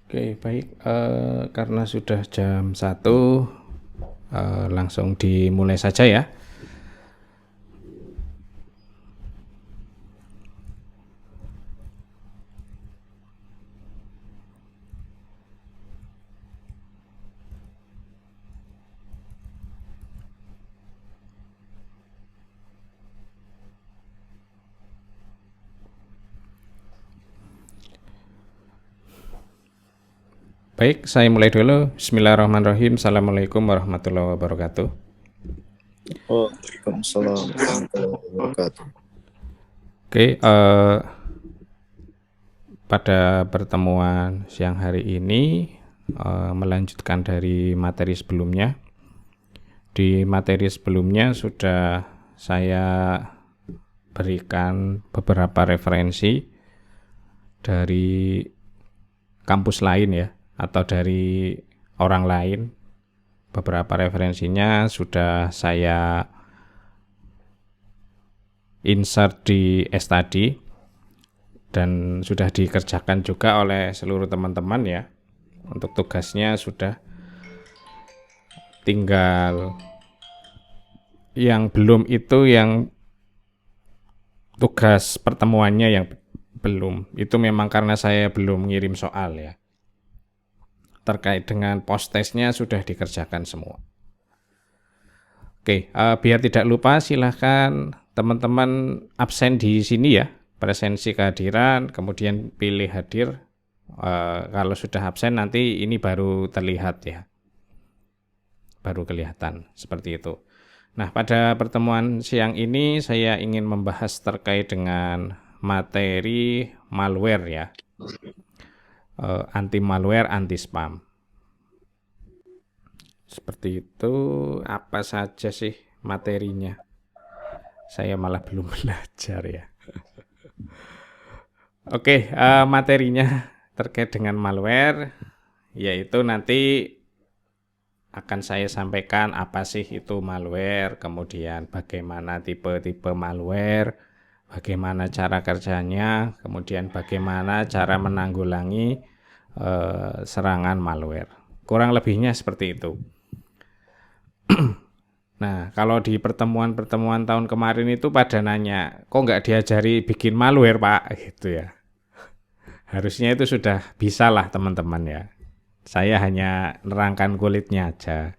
Oke, baik. Karena sudah jam 1, langsung dimulai saja ya. Baik, saya mulai dulu. Bismillahirrahmanirrahim. Assalamualaikum warahmatullahi wabarakatuh. Waalaikumsalam warahmatullahi wabarakatuh. Oke, pada pertemuan siang hari ini melanjutkan dari materi sebelumnya. Di materi sebelumnya sudah saya berikan beberapa referensi dari kampus lain ya, atau dari orang lain. Beberapa referensinya sudah saya insert di study dan sudah dikerjakan juga oleh seluruh teman-teman ya. Untuk tugasnya sudah, tinggal yang belum itu yang tugas pertemuannya yang belum. Itu memang karena saya belum ngirim soal ya. Terkait dengan post testnya sudah dikerjakan semua. Oke, biar tidak lupa silahkan teman-teman absen di sini ya, presensi kehadiran, kemudian pilih hadir. Kalau sudah absen nanti ini baru terlihat ya, baru kelihatan seperti itu. Nah, pada pertemuan siang ini saya ingin membahas terkait dengan materi malware ya, anti malware, anti spam. Seperti itu. Apa saja sih materinya? Saya malah belum belajar ya. Oke, materinya terkait dengan malware, yaitu nanti akan saya sampaikan apa sih itu malware, kemudian bagaimana tipe-tipe malware, bagaimana cara kerjanya, kemudian bagaimana cara menanggulangi serangan malware. Kurang lebihnya seperti itu. Nah, kalau di pertemuan-pertemuan tahun kemarin itu pada nanya, kok nggak diajari bikin malware, Pak? Gitu ya. Harusnya itu sudah bisa lah teman-teman ya. Saya hanya nerangkan kulitnya aja.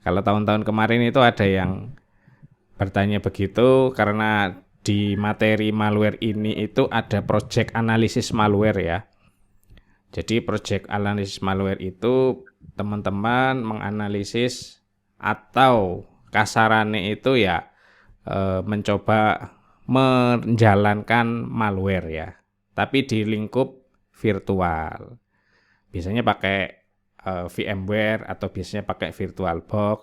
Kalau tahun-tahun kemarin itu ada yang bertanya begitu karena di materi malware ini itu ada project analisis malware ya. Jadi project analisis malware itu teman-teman menganalisis atau kasarannya itu ya mencoba menjalankan malware ya. Tapi di lingkup virtual. Biasanya pakai VMware atau biasanya pakai VirtualBox.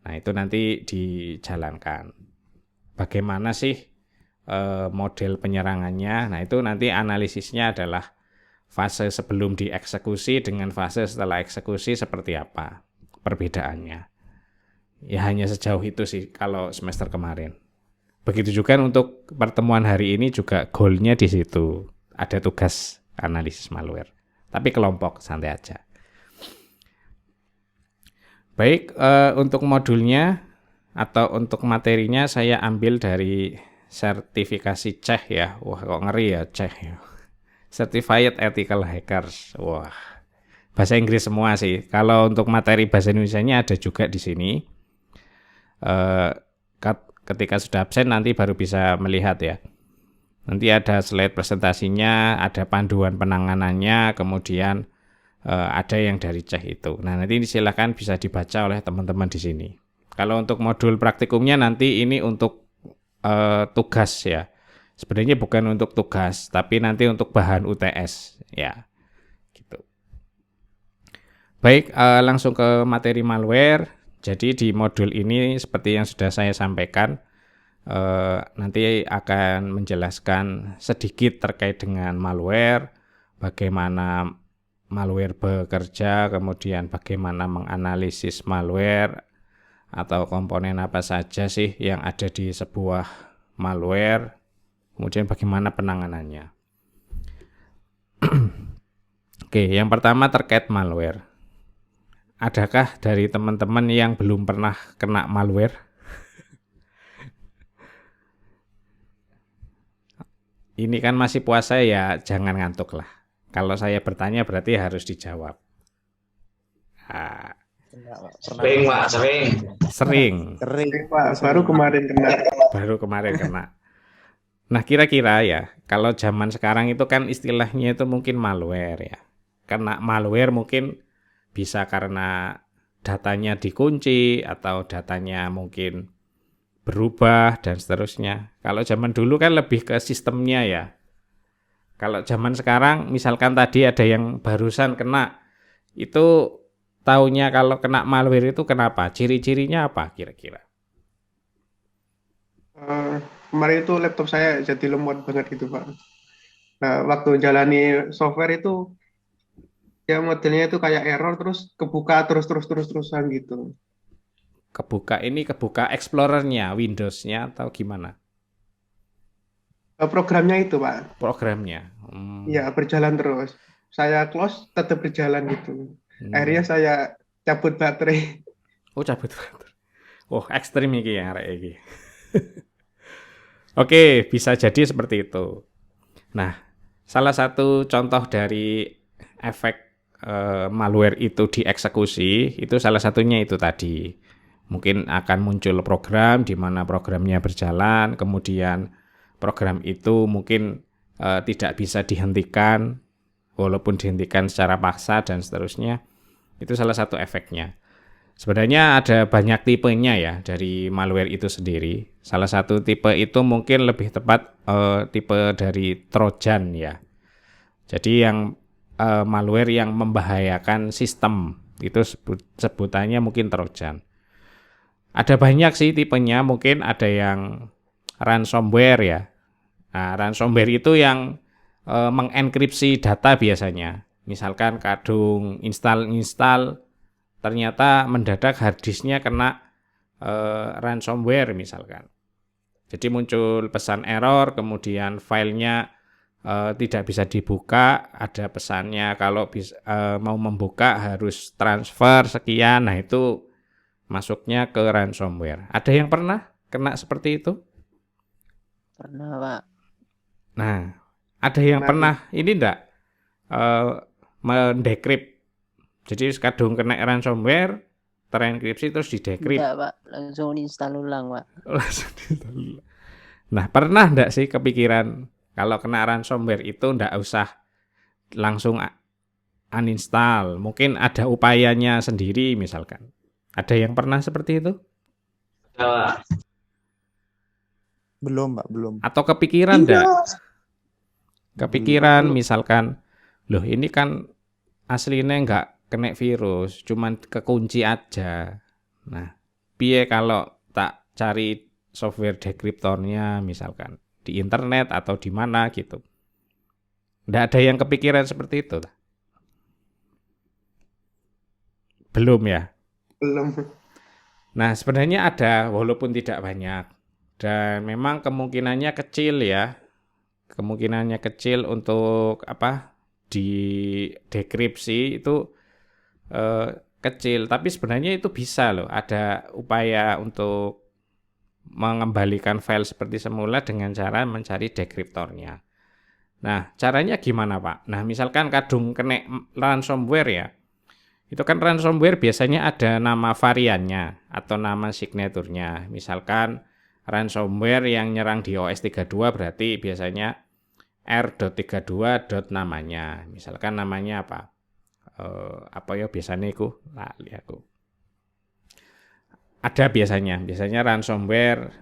Nah, itu nanti dijalankan. Bagaimana sih model penyerangannya? Nah, itu nanti analisisnya adalah fase sebelum dieksekusi dengan fase setelah eksekusi seperti apa perbedaannya. Ya hanya sejauh itu sih kalau semester kemarin. Begitu juga untuk pertemuan hari ini juga goalnya di situ. Ada tugas analisis malware. Tapi kelompok, santai aja. Baik, untuk modulnya atau untuk materinya saya ambil dari sertifikasi CEH ya. Wah, kok ngeri ya CEH ya. Certified Ethical Hackers. Wah, bahasa Inggris semua sih. Kalau untuk materi bahasa Indonesianya ada juga di sini. Ketika sudah absen nanti baru bisa melihat ya. Nanti ada slide presentasinya, ada panduan penanganannya, kemudian ada yang dari CEH itu. Nah, nanti silakan bisa dibaca oleh teman-teman di sini. Kalau untuk modul praktikumnya nanti ini untuk tugas ya. Sebenarnya bukan untuk tugas, tapi nanti untuk bahan UTS ya. Gitu. Baik, langsung ke materi malware. Jadi di modul ini seperti yang sudah saya sampaikan, nanti akan menjelaskan sedikit terkait dengan malware, bagaimana malware bekerja, kemudian bagaimana menganalisis malware atau komponen apa saja sih yang ada di sebuah malware, kemudian bagaimana penanganannya. Oke, yang pertama terkait malware. Adakah dari teman-teman yang belum pernah kena malware? Ini kan masih puasa ya, jangan ngantuk lah. Kalau saya bertanya berarti harus dijawab. Ah, Sering, Pak, sering. sering, Kering. Pak, baru kemarin kena. baru kemarin kena. Nah, kira-kira ya, kalau zaman sekarang itu kan istilahnya itu mungkin malware ya. Kena malware mungkin bisa karena datanya dikunci atau datanya mungkin berubah dan seterusnya. Kalau zaman dulu kan lebih ke sistemnya ya. Kalau zaman sekarang misalkan tadi ada yang barusan kena, itu taunya kalau kena malware itu kenapa? Ciri-cirinya apa kira-kira? Kemarin itu laptop saya jadi lemot banget gitu Pak. Nah, waktu jalani software itu ya modelnya itu kayak error terus kebuka terus-terusan gitu. Kebuka Explorer-nya, Windows-nya atau gimana? Programnya itu Pak, Programnya. ya berjalan terus. Saya close tetap berjalan gitu. Akhirnya saya cabut baterai. Oh, cabut baterai. Oh, ekstrim iki ya arek iki. Oke, bisa jadi seperti itu. Nah, salah satu contoh dari efek malware itu dieksekusi, itu salah satunya itu tadi. Mungkin akan muncul program di mana programnya berjalan, kemudian program itu mungkin tidak bisa dihentikan, walaupun dihentikan secara paksa dan seterusnya. Itu salah satu efeknya. Sebenarnya ada banyak tipenya ya dari malware itu sendiri. Salah satu tipe itu mungkin lebih tepat tipe dari Trojan ya. Jadi yang malware yang membahayakan sistem itu sebutannya mungkin Trojan. Ada banyak sih tipenya, mungkin ada yang ransomware ya. Nah, ransomware itu yang mengenkripsi data biasanya. Misalkan kadung install ternyata mendadak harddisknya kena ransomware misalkan. Jadi muncul pesan error, kemudian filenya tidak bisa dibuka, ada pesannya kalau mau membuka harus transfer sekian. Nah, itu masuknya ke ransomware. Ada yang pernah kena seperti itu? Pernah, Pak. Nah, ada yang pernah ini enggak mendekrip. Jadi kadung kena ransomware, terenkripsi terus didekrip. Enggak, Pak. Langsung install ulang, Pak. Langsung install. Nah, pernah enggak sih kepikiran kalau kena ransomware itu enggak usah langsung uninstall. Mungkin ada upayanya sendiri misalkan. Ada yang pernah seperti itu? Belum, Pak, belum. Atau kepikiran enggak? Kepikiran misalkan, loh ini kan aslinya enggak kena virus, cuman kekunci aja. Nah, piye kalau tak cari software dekriptornya misalkan di internet atau di mana gitu. Nggak ada yang kepikiran seperti itu? Belum ya? Belum. Nah, sebenarnya ada walaupun tidak banyak. Dan memang kemungkinannya kecil ya. Kemungkinannya kecil untuk di dekripsi itu kecil, tapi sebenarnya itu bisa loh, ada upaya untuk mengembalikan file seperti semula dengan cara mencari dekriptornya. Nah, caranya gimana Pak? Nah, misalkan kadung kena ransomware ya, itu kan ransomware biasanya ada nama variannya atau nama signaturnya. Misalkan ransomware yang nyerang di OS 32 berarti biasanya r.32. namanya. Misalkan namanya apa? Biasanya aku lali aku. Ada biasanya ransomware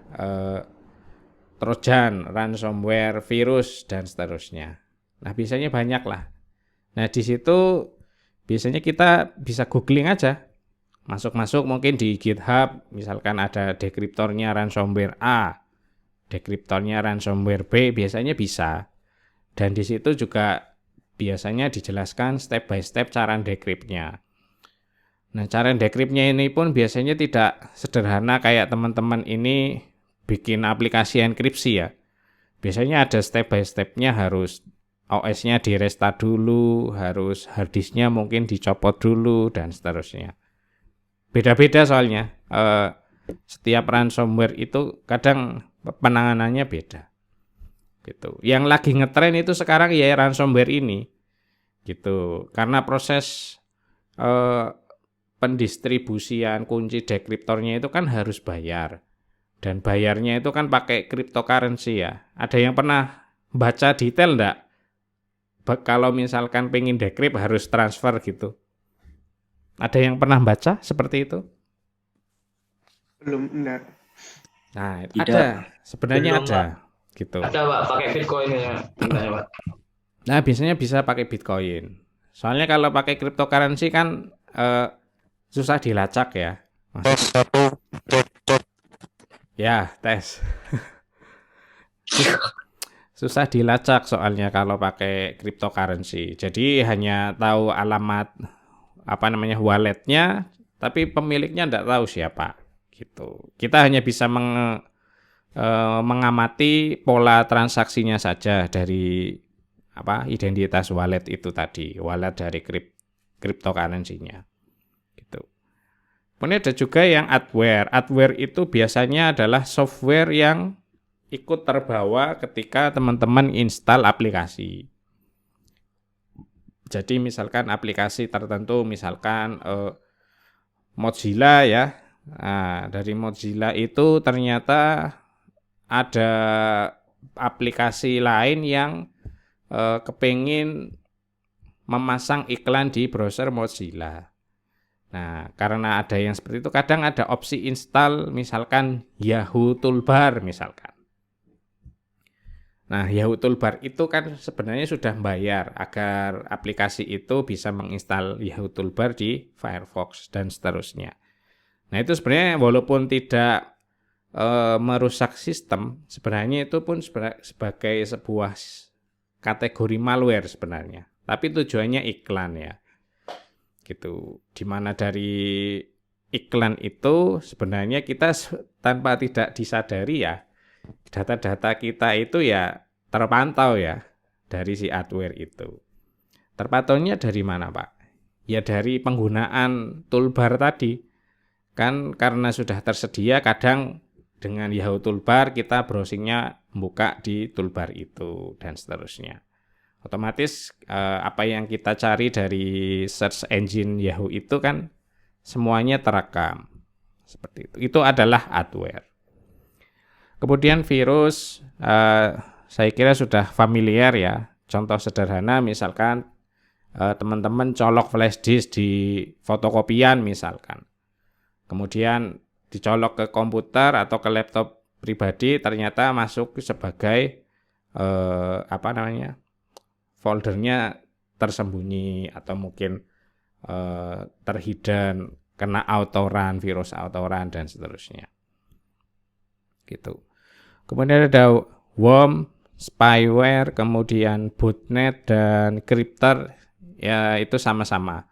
Trojan, ransomware virus dan seterusnya. Nah, biasanya banyak lah. Nah, di situ biasanya kita bisa googling aja. Masuk mungkin di GitHub, misalkan ada dekriptornya ransomware A, dekriptornya ransomware B, biasanya bisa. Dan di situ juga biasanya dijelaskan step by step cara dekripnya. Nah, cara dekripnya ini pun biasanya tidak sederhana kayak teman-teman ini bikin aplikasi enkripsi ya. Biasanya ada step by stepnya, harus OS-nya di-restart dulu, harus hard disk-nya mungkin dicopot dulu dan seterusnya. Beda-beda soalnya. Setiap ransomware itu kadang penanganannya beda. Gitu. Yang lagi ngetren itu sekarang ya ransomware ini. Gitu. Karena proses pendistribusian kunci dekriptornya itu kan harus bayar. Dan bayarnya itu kan pakai cryptocurrency ya. Ada yang pernah baca detail enggak? Kalau misalkan pengen decrypt harus transfer gitu. Ada yang pernah baca seperti itu? Belum, enggak. Nah, Tidak. ada. Sebenarnya Belum, ada. Gitu. Ada Pak, pakai Bitcoin ya. Pak. Nah, biasanya bisa pakai Bitcoin. Soalnya kalau pakai cryptocurrency kan susah dilacak ya. Ya, tes. Susah dilacak soalnya kalau pakai cryptocurrency. Jadi hanya tahu alamat walletnya, tapi pemiliknya enggak tahu siapa gitu. Kita hanya bisa mengamati pola transaksinya saja dari identitas wallet itu tadi, wallet dari cryptocurrency-nya gitu. Kemudian ada juga yang adware. Adware itu biasanya adalah software yang ikut terbawa ketika teman-teman install aplikasi. Jadi misalkan aplikasi tertentu, misalkan Mozilla ya. Nah, dari Mozilla itu ternyata ada aplikasi lain yang kepengin memasang iklan di browser Mozilla. Nah, karena ada yang seperti itu, kadang ada opsi install misalkan Yahoo Toolbar misalkan. Nah, Yahoo Toolbar itu kan sebenarnya sudah bayar agar aplikasi itu bisa menginstal Yahoo Toolbar di Firefox dan seterusnya. Nah, itu sebenarnya walaupun tidak merusak sistem, sebenarnya itu pun sebagai sebuah kategori malware sebenarnya. Tapi tujuannya iklan ya. Gitu. Dimana dari iklan itu sebenarnya kita tanpa tidak disadari ya, data-data kita itu ya terpantau ya dari si adware itu. Terpantaunya dari mana, Pak? Ya dari penggunaan toolbar tadi. Kan karena sudah tersedia, kadang dengan Yahoo Toolbar kita browsingnya membuka di toolbar itu dan seterusnya. Otomatis apa yang kita cari dari search engine Yahoo itu kan semuanya terekam. Seperti itu. Itu adalah adware. Kemudian virus, saya kira sudah familiar ya. Contoh sederhana misalkan teman-teman colok flash disk di fotokopian misalkan. Kemudian dicolok ke komputer atau ke laptop pribadi, ternyata masuk sebagai foldernya tersembunyi atau mungkin terhidden, kena autorun, virus autorun dan seterusnya. Gitu. Kemudian ada worm, spyware, kemudian botnet dan crypter, ya itu sama-sama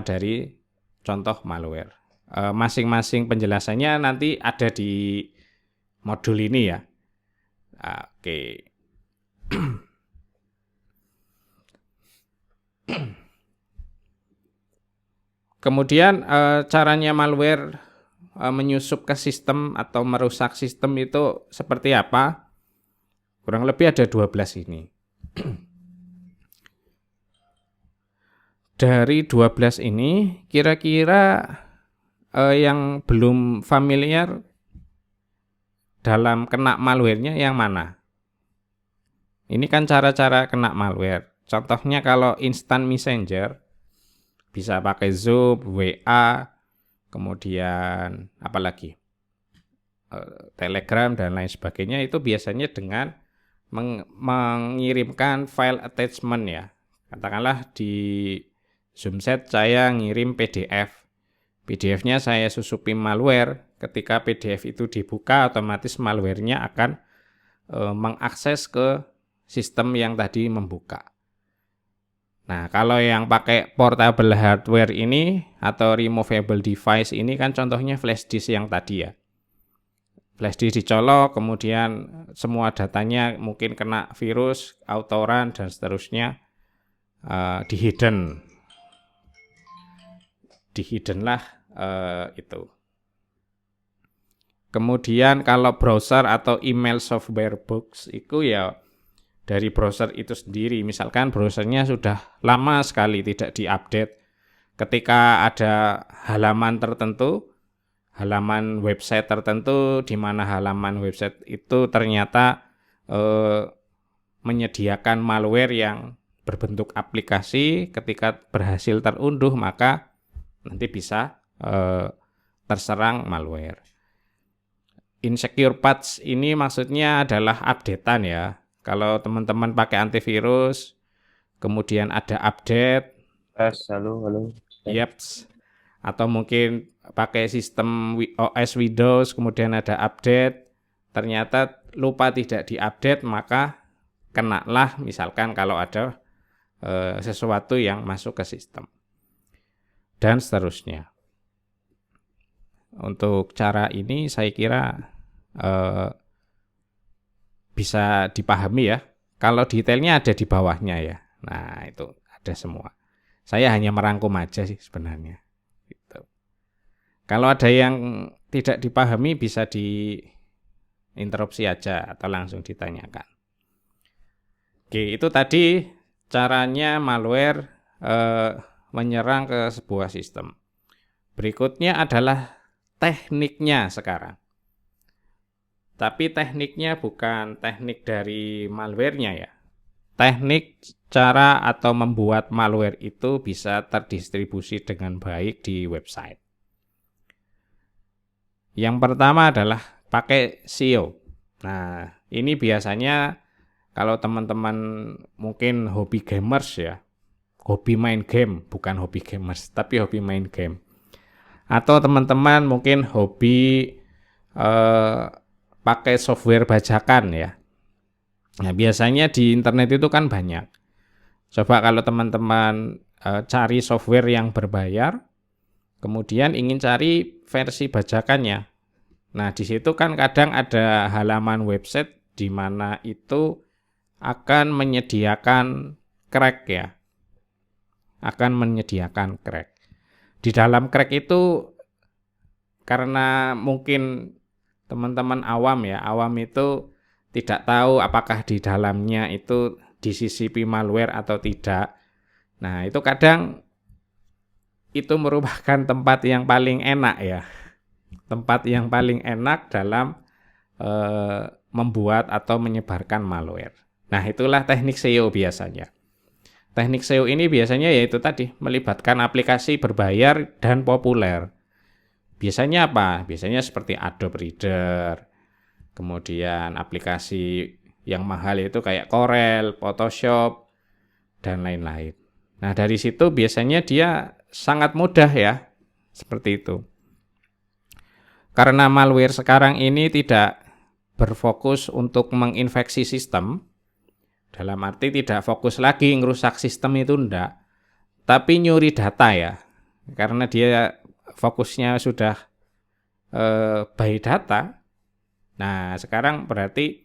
dari contoh malware. Masing-masing penjelasannya nanti ada di modul ini ya. Oke. Kemudian caranya malware menyusup ke sistem atau merusak sistem itu seperti apa? Kurang lebih ada 12 ini. Dari 12 ini kira-kira yang belum familiar dalam kena malware-nya yang mana? Ini kan cara-cara kena malware. Contohnya kalau instant messenger bisa pakai Zoom, WA, kemudian apalagi Telegram dan lain sebagainya, itu biasanya dengan mengirimkan file attachment ya. Katakanlah di Zoomset saya ngirim PDF. PDF-nya saya susupi malware. Ketika PDF itu dibuka, otomatis malware-nya akan mengakses ke sistem yang tadi membuka. Nah, kalau yang pakai portable hardware ini atau removable device ini kan contohnya flash disk yang tadi ya. flash disk dicolok, kemudian semua datanya mungkin kena virus, autoran dan seterusnya, di hidden lah itu. Kemudian kalau browser atau email software box itu ya dari browser itu sendiri. Misalkan browsernya sudah lama sekali tidak diupdate. Ketika ada halaman tertentu, halaman website tertentu di mana halaman website itu ternyata menyediakan malware yang berbentuk aplikasi, ketika berhasil terunduh maka nanti bisa terserang malware. Insecure patch ini maksudnya adalah updatean ya. Kalau teman-teman pakai antivirus, kemudian ada update, Halo. Yaps. Atau mungkin pakai sistem OS Windows, kemudian ada update, ternyata lupa tidak diupdate, maka kenalah misalkan kalau ada sesuatu yang masuk ke sistem. Dan seterusnya. Untuk cara ini saya kira bisa dipahami ya. Kalau detailnya ada di bawahnya ya. Nah, itu ada semua. Saya hanya merangkum aja sih sebenarnya. Gitu. Kalau ada yang tidak dipahami bisa diinterupsi aja atau langsung ditanyakan. Oke, itu tadi caranya malware menyerang ke sebuah sistem. Berikutnya adalah tekniknya sekarang. Tapi tekniknya bukan teknik dari malware-nya ya. Teknik cara atau membuat malware itu bisa terdistribusi dengan baik di website. Yang pertama adalah pakai SEO. Nah, ini biasanya kalau teman-teman mungkin hobi gamers ya, hobi main game, bukan hobi gamers, tapi hobi main game. Atau teman-teman mungkin hobi pakai software bajakan ya. Nah, biasanya di internet itu kan banyak. Coba kalau teman-teman cari software yang berbayar, kemudian ingin cari versi bajakannya. Nah, di situ kan kadang ada halaman website di mana itu akan menyediakan crack ya. Akan menyediakan crack. Di dalam crack itu karena mungkin teman-teman awam ya, awam itu tidak tahu apakah di dalamnya itu disisipi malware atau tidak. Nah, itu kadang itu merupakan tempat yang paling enak ya. Tempat yang paling enak dalam membuat atau menyebarkan malware. Nah, itulah teknik SEO biasanya. Teknik SEO ini biasanya yaitu tadi, melibatkan aplikasi berbayar dan populer. Biasanya apa? Biasanya seperti Adobe Reader, kemudian aplikasi yang mahal itu kayak Corel, Photoshop, dan lain-lain. Nah, dari situ biasanya dia sangat mudah ya, seperti itu. Karena malware sekarang ini tidak berfokus untuk menginfeksi sistem, dalam arti tidak fokus lagi ngerusak sistem itu enggak, tapi nyuri data ya. Karena dia fokusnya sudah by data. Nah, sekarang berarti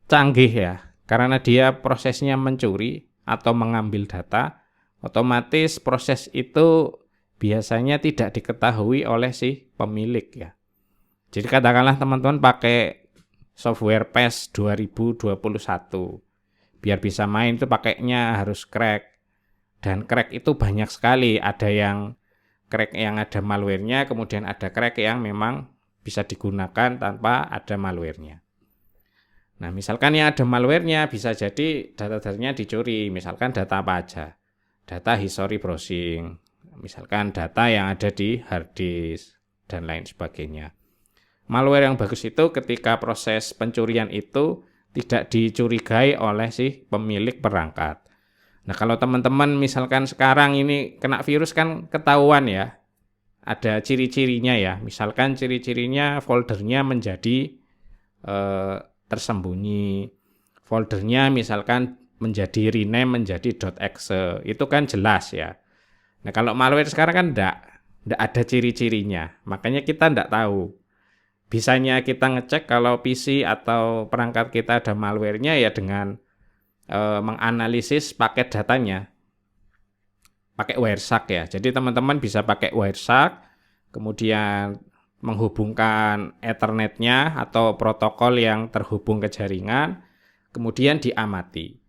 canggih ya. Karena dia prosesnya mencuri atau mengambil data, otomatis proses itu biasanya tidak diketahui oleh si pemilik ya. Jadi katakanlah teman-teman pakai software PES 2021. Biar bisa main itu pakainya harus crack. Dan crack itu banyak sekali. Ada yang crack yang ada malware-nya, kemudian ada crack yang memang bisa digunakan tanpa ada malware-nya. Nah, misalkan yang ada malware-nya bisa jadi data-datanya dicuri. Misalkan data apa aja? Data history browsing. Misalkan data yang ada di hard disk dan lain sebagainya. Malware yang bagus itu ketika proses pencurian itu tidak dicurigai oleh si pemilik perangkat. Nah, kalau teman-teman misalkan sekarang ini kena virus kan ketahuan ya. Ada ciri-cirinya ya. Misalkan ciri-cirinya foldernya menjadi tersembunyi. Foldernya misalkan menjadi rename menjadi .exe. Itu kan jelas ya. Nah, kalau malware sekarang kan enggak ada ciri-cirinya. Makanya kita enggak tahu. Bisanya kita ngecek kalau PC atau perangkat kita ada malware-nya ya dengan menganalisis paket datanya. Pakai Wireshark ya. Jadi teman-teman bisa pakai Wireshark, kemudian menghubungkan Ethernet-nya atau protokol yang terhubung ke jaringan, kemudian diamati.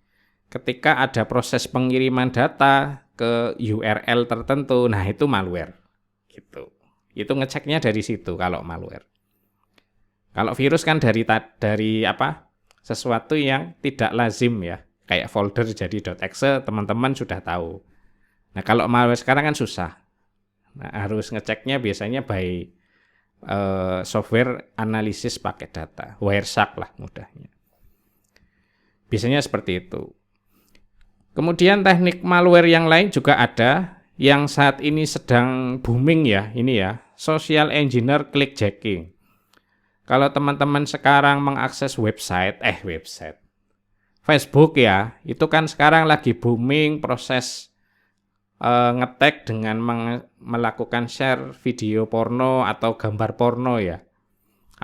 Ketika ada proses pengiriman data ke URL tertentu, nah itu malware. Gitu. Itu ngeceknya dari situ kalau malware. Kalau virus kan dari apa? Sesuatu yang tidak lazim ya. Kayak folder jadi .exe teman-teman sudah tahu. Nah, kalau malware sekarang kan susah. Nah, harus ngeceknya biasanya by software analisis paket data. Wireshark lah mudahnya. Biasanya seperti itu. Kemudian teknik malware yang lain juga ada yang saat ini sedang booming ya, ini ya, social engineer clickjacking. Kalau teman-teman sekarang mengakses website Facebook ya, itu kan sekarang lagi booming proses ngetag dengan melakukan share video porno atau gambar porno ya.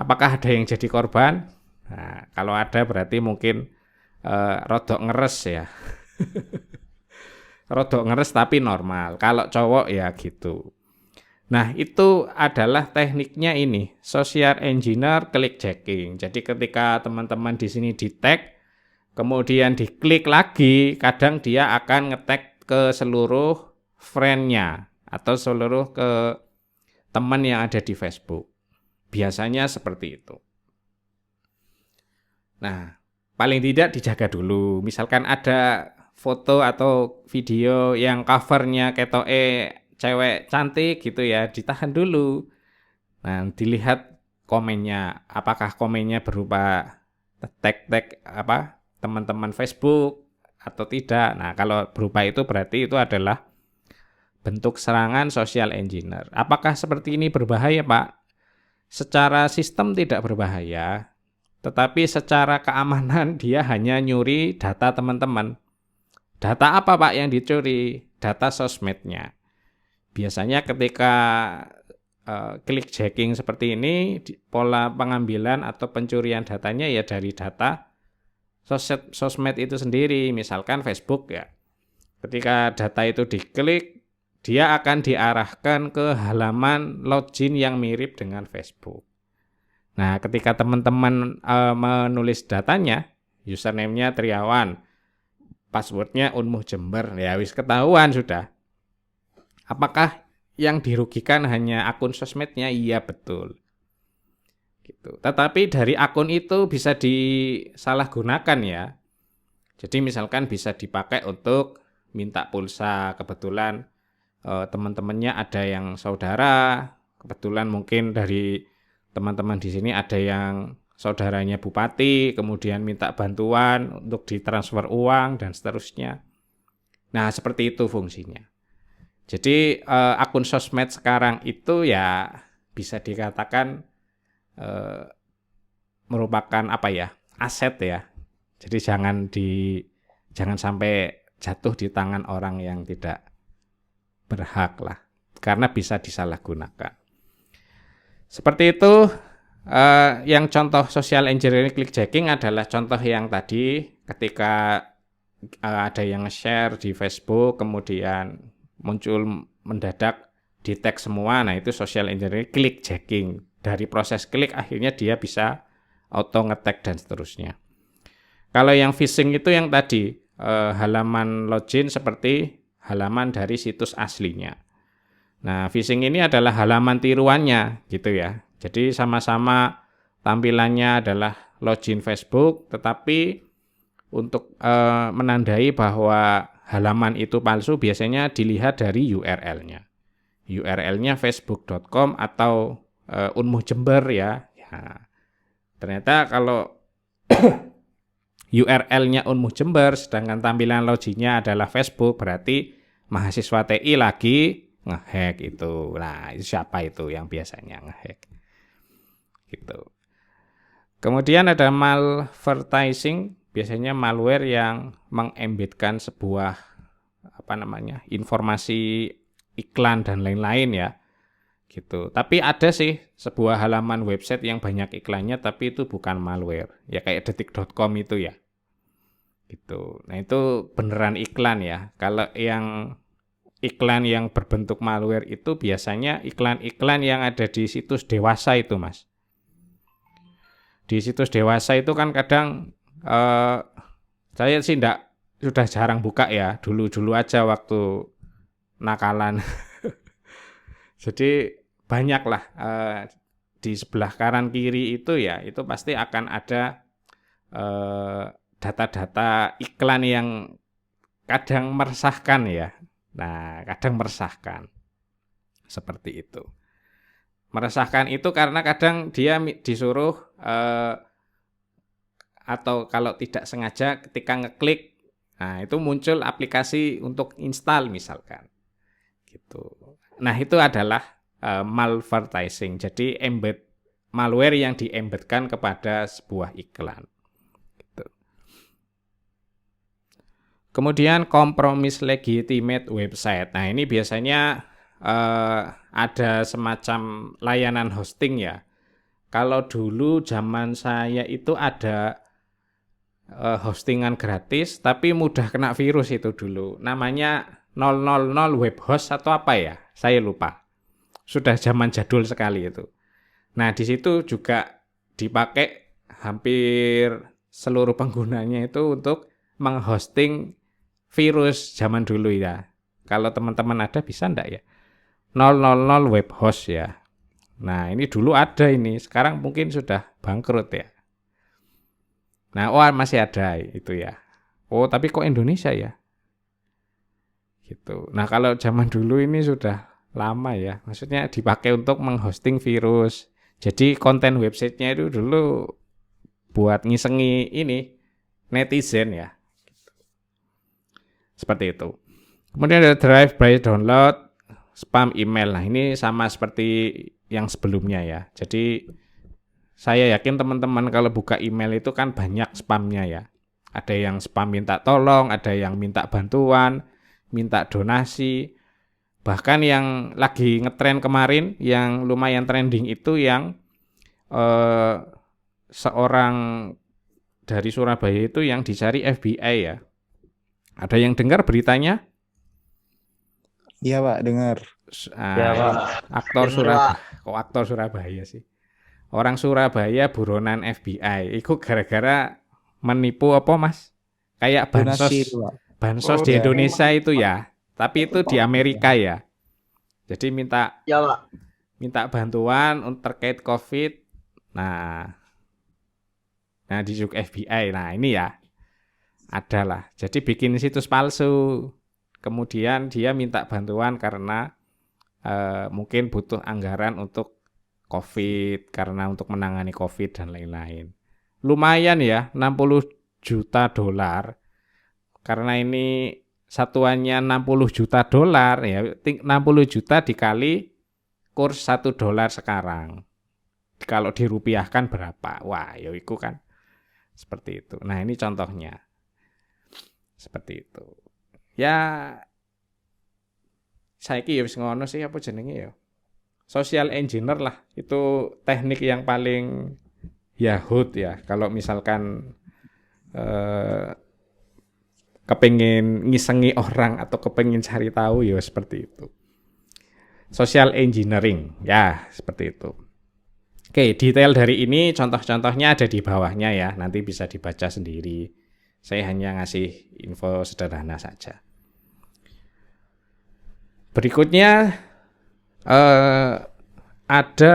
Apakah ada yang jadi korban? Nah, kalau ada berarti mungkin rodok ngeres ya. Rodok ngeres tapi normal. Kalau cowok ya gitu. Nah, itu adalah tekniknya ini, social engineer clickjacking. Jadi ketika teman-teman di sini di-tag, kemudian diklik lagi, kadang dia akan nge-tag ke seluruh friend-nya atau seluruh ke teman yang ada di Facebook. Biasanya seperti itu. Nah, paling tidak dijaga dulu. Misalkan ada foto atau video yang covernya ketoke cewek cantik gitu ya, ditahan dulu. Nah, dilihat komennya, apakah komennya berupa tag-tag apa teman-teman Facebook atau tidak. Nah, kalau berupa itu berarti itu adalah bentuk serangan social engineer. Apakah seperti ini berbahaya, Pak? Secara sistem tidak berbahaya, tetapi secara keamanan dia hanya nyuri data teman-teman. Data apa Pak yang dicuri? Data sosmednya. Biasanya ketika clickjacking seperti ini, pola pengambilan atau pencurian datanya ya dari data sosmed itu sendiri. Misalkan Facebook ya. Ketika data itu diklik, dia akan diarahkan ke halaman login yang mirip dengan Facebook. Nah, ketika teman-teman menulis datanya, username-nya Triawan, passwordnya Unmuh Jember, ya wis ketahuan sudah. Apakah yang dirugikan hanya akun sosmednya? Iya betul. Gitu. Tetapi dari akun itu bisa disalahgunakan ya. Jadi misalkan bisa dipakai untuk minta pulsa. Kebetulan teman-temannya ada yang saudara. Kebetulan mungkin dari teman-teman di sini ada yang saudaranya bupati, kemudian minta bantuan untuk ditransfer uang dan seterusnya. Nah, seperti itu fungsinya. Jadi akun sosmed sekarang itu ya bisa dikatakan merupakan apa ya, aset ya. Jadi jangan sampai jatuh di tangan orang yang tidak berhak lah, karena bisa disalahgunakan. Seperti itu. Yang contoh social engineering clickjacking adalah contoh yang tadi ketika ada yang share di Facebook kemudian muncul mendadak di tag semua. Nah, itu social engineering clickjacking. Dari proses klik akhirnya dia bisa auto nge-tag dan seterusnya. Kalau yang phishing itu yang tadi halaman login seperti halaman dari situs aslinya. Nah, phishing ini adalah halaman tiruannya gitu ya. Jadi sama-sama tampilannya adalah login Facebook, tetapi untuk menandai bahwa halaman itu palsu biasanya dilihat dari URL-nya. URL-nya facebook.com atau Unmuh Jember ya. Ternyata kalau URL-nya Unmuh Jember sedangkan tampilan loginnya adalah Facebook, berarti mahasiswa TI lagi ngehack itu. Nah, siapa itu yang biasanya ngehack? Gitu. Kemudian ada malvertising, biasanya malware yang mengembedkan sebuah informasi iklan dan lain-lain ya. gitu. Tapi ada sih sebuah halaman website yang banyak iklannya tapi itu bukan malware. Ya kayak detik.com itu ya. Gitu. Nah, itu beneran iklan ya. Kalau yang iklan yang berbentuk malware itu biasanya iklan-iklan yang ada di situs dewasa itu, Mas. Di situs dewasa itu kan kadang saya sih sudah jarang buka ya. Dulu-dulu aja waktu nakalan. Jadi banyak lah di sebelah kanan kiri itu ya, itu pasti akan ada data-data iklan yang kadang meresahkan ya. Nah, kadang meresahkan. Seperti itu. Meresahkan itu karena kadang dia disuruh atau kalau tidak sengaja ketika ngeklik, nah itu muncul aplikasi untuk install misalkan. Gitu. Nah, itu adalah malvertising. Jadi malware yang diembedkan kepada sebuah iklan. Kemudian compromise legitimate website. Nah, ini biasanya ada semacam layanan hosting ya. Kalau dulu zaman saya itu ada hostingan gratis, tapi mudah kena virus itu dulu. Namanya 000 web host atau apa ya? Saya lupa. Sudah zaman jadul sekali itu. Nah, di situ juga dipakai hampir seluruh penggunanya itu untuk menghosting virus zaman dulu ya. Kalau teman-teman ada bisa enggak ya? 000 web host ya. Nah, ini dulu ada ini. Sekarang mungkin sudah bangkrut ya. Nah, masih ada itu ya. Oh, tapi kok Indonesia ya? Gitu. Nah, kalau zaman dulu ini sudah lama ya. Maksudnya dipakai untuk menghosting virus. Jadi konten websitenya itu dulu buat ngisengi ini netizen ya. Seperti itu. Kemudian ada drive by download, spam email. Nah, ini sama seperti yang sebelumnya ya. Jadi saya yakin teman-teman kalau buka email itu kan banyak spamnya ya. Ada yang spam minta tolong, ada yang minta bantuan, minta donasi. Bahkan yang lagi ngetren kemarin, yang lumayan trending itu yang seorang dari Surabaya itu yang dicari FBI ya. Ada yang dengar beritanya? Iya Pak, dengar. Ya, Pak. Aktor Dengar, Surabaya. Pak. Kok aktor Surabaya sih? Orang Surabaya buronan FBI. Itu gara-gara menipu apa, Mas? Kayak bansos. Donasi itu, Pak. Bansos Oh, di iya. Indonesia itu ya. Tapi itu di Amerika ya. Jadi minta Ya, Pak. bantuan terkait COVID. Nah, dijuk FBI. Nah, ini ya. Adalah. Jadi bikin situs palsu. Kemudian dia minta bantuan karena mungkin butuh anggaran untuk COVID, karena untuk menangani COVID dan lain-lain. Lumayan ya, 60 juta dolar. Karena ini satuannya 60 juta dolar ya, 60 juta dikali kurs 1 dolar sekarang. Kalau dirupiahkan berapa? Wah, ya itu kan seperti itu. Nah, ini contohnya. Seperti itu. Ya, saiki ya wis ngono sih apa jenenge ya. Social engineer lah, itu teknik yang paling Yahud ya. Kalau misalkan kepengin ngisengi orang atau kepengin cari tahu ya seperti itu. Social engineering, ya seperti itu. Oke, detail dari ini contoh-contohnya ada di bawahnya ya. Nanti bisa dibaca sendiri. Saya hanya ngasih info sederhana saja. Berikutnya ada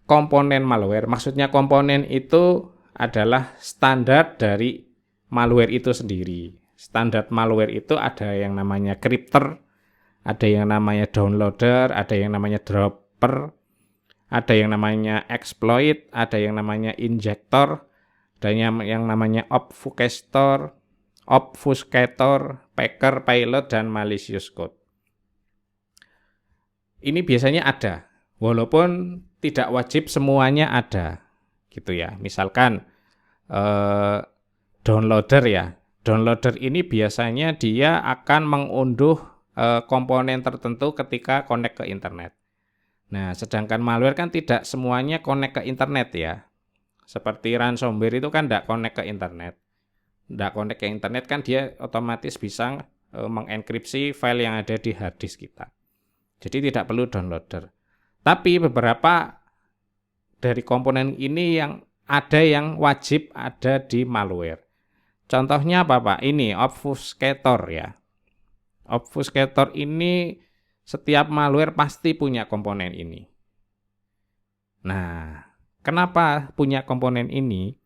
komponen malware. Maksudnya komponen itu adalah standar dari malware itu sendiri. Standar malware itu ada yang namanya crypter, ada yang namanya downloader, ada yang namanya dropper, ada yang namanya exploit, ada yang namanya injector, dan yang namanya obfuscator, packer, payload, dan malicious code. Ini biasanya ada, walaupun tidak wajib semuanya ada, gitu ya. Misalkan downloader ya, downloader ini biasanya dia akan mengunduh komponen tertentu ketika connect ke internet. Nah, sedangkan malware kan tidak semuanya connect ke internet ya. Seperti ransomware itu kan tidak connect ke internet. Tidak connect ke internet kan dia otomatis bisa mengenkripsi file yang ada di hard disk kita. Jadi tidak perlu downloader. Tapi beberapa dari komponen ini yang wajib ada di malware. Contohnya apa Pak? Ini obfuscator ya. Obfuscator ini setiap malware pasti punya komponen ini. Nah, kenapa punya komponen ini?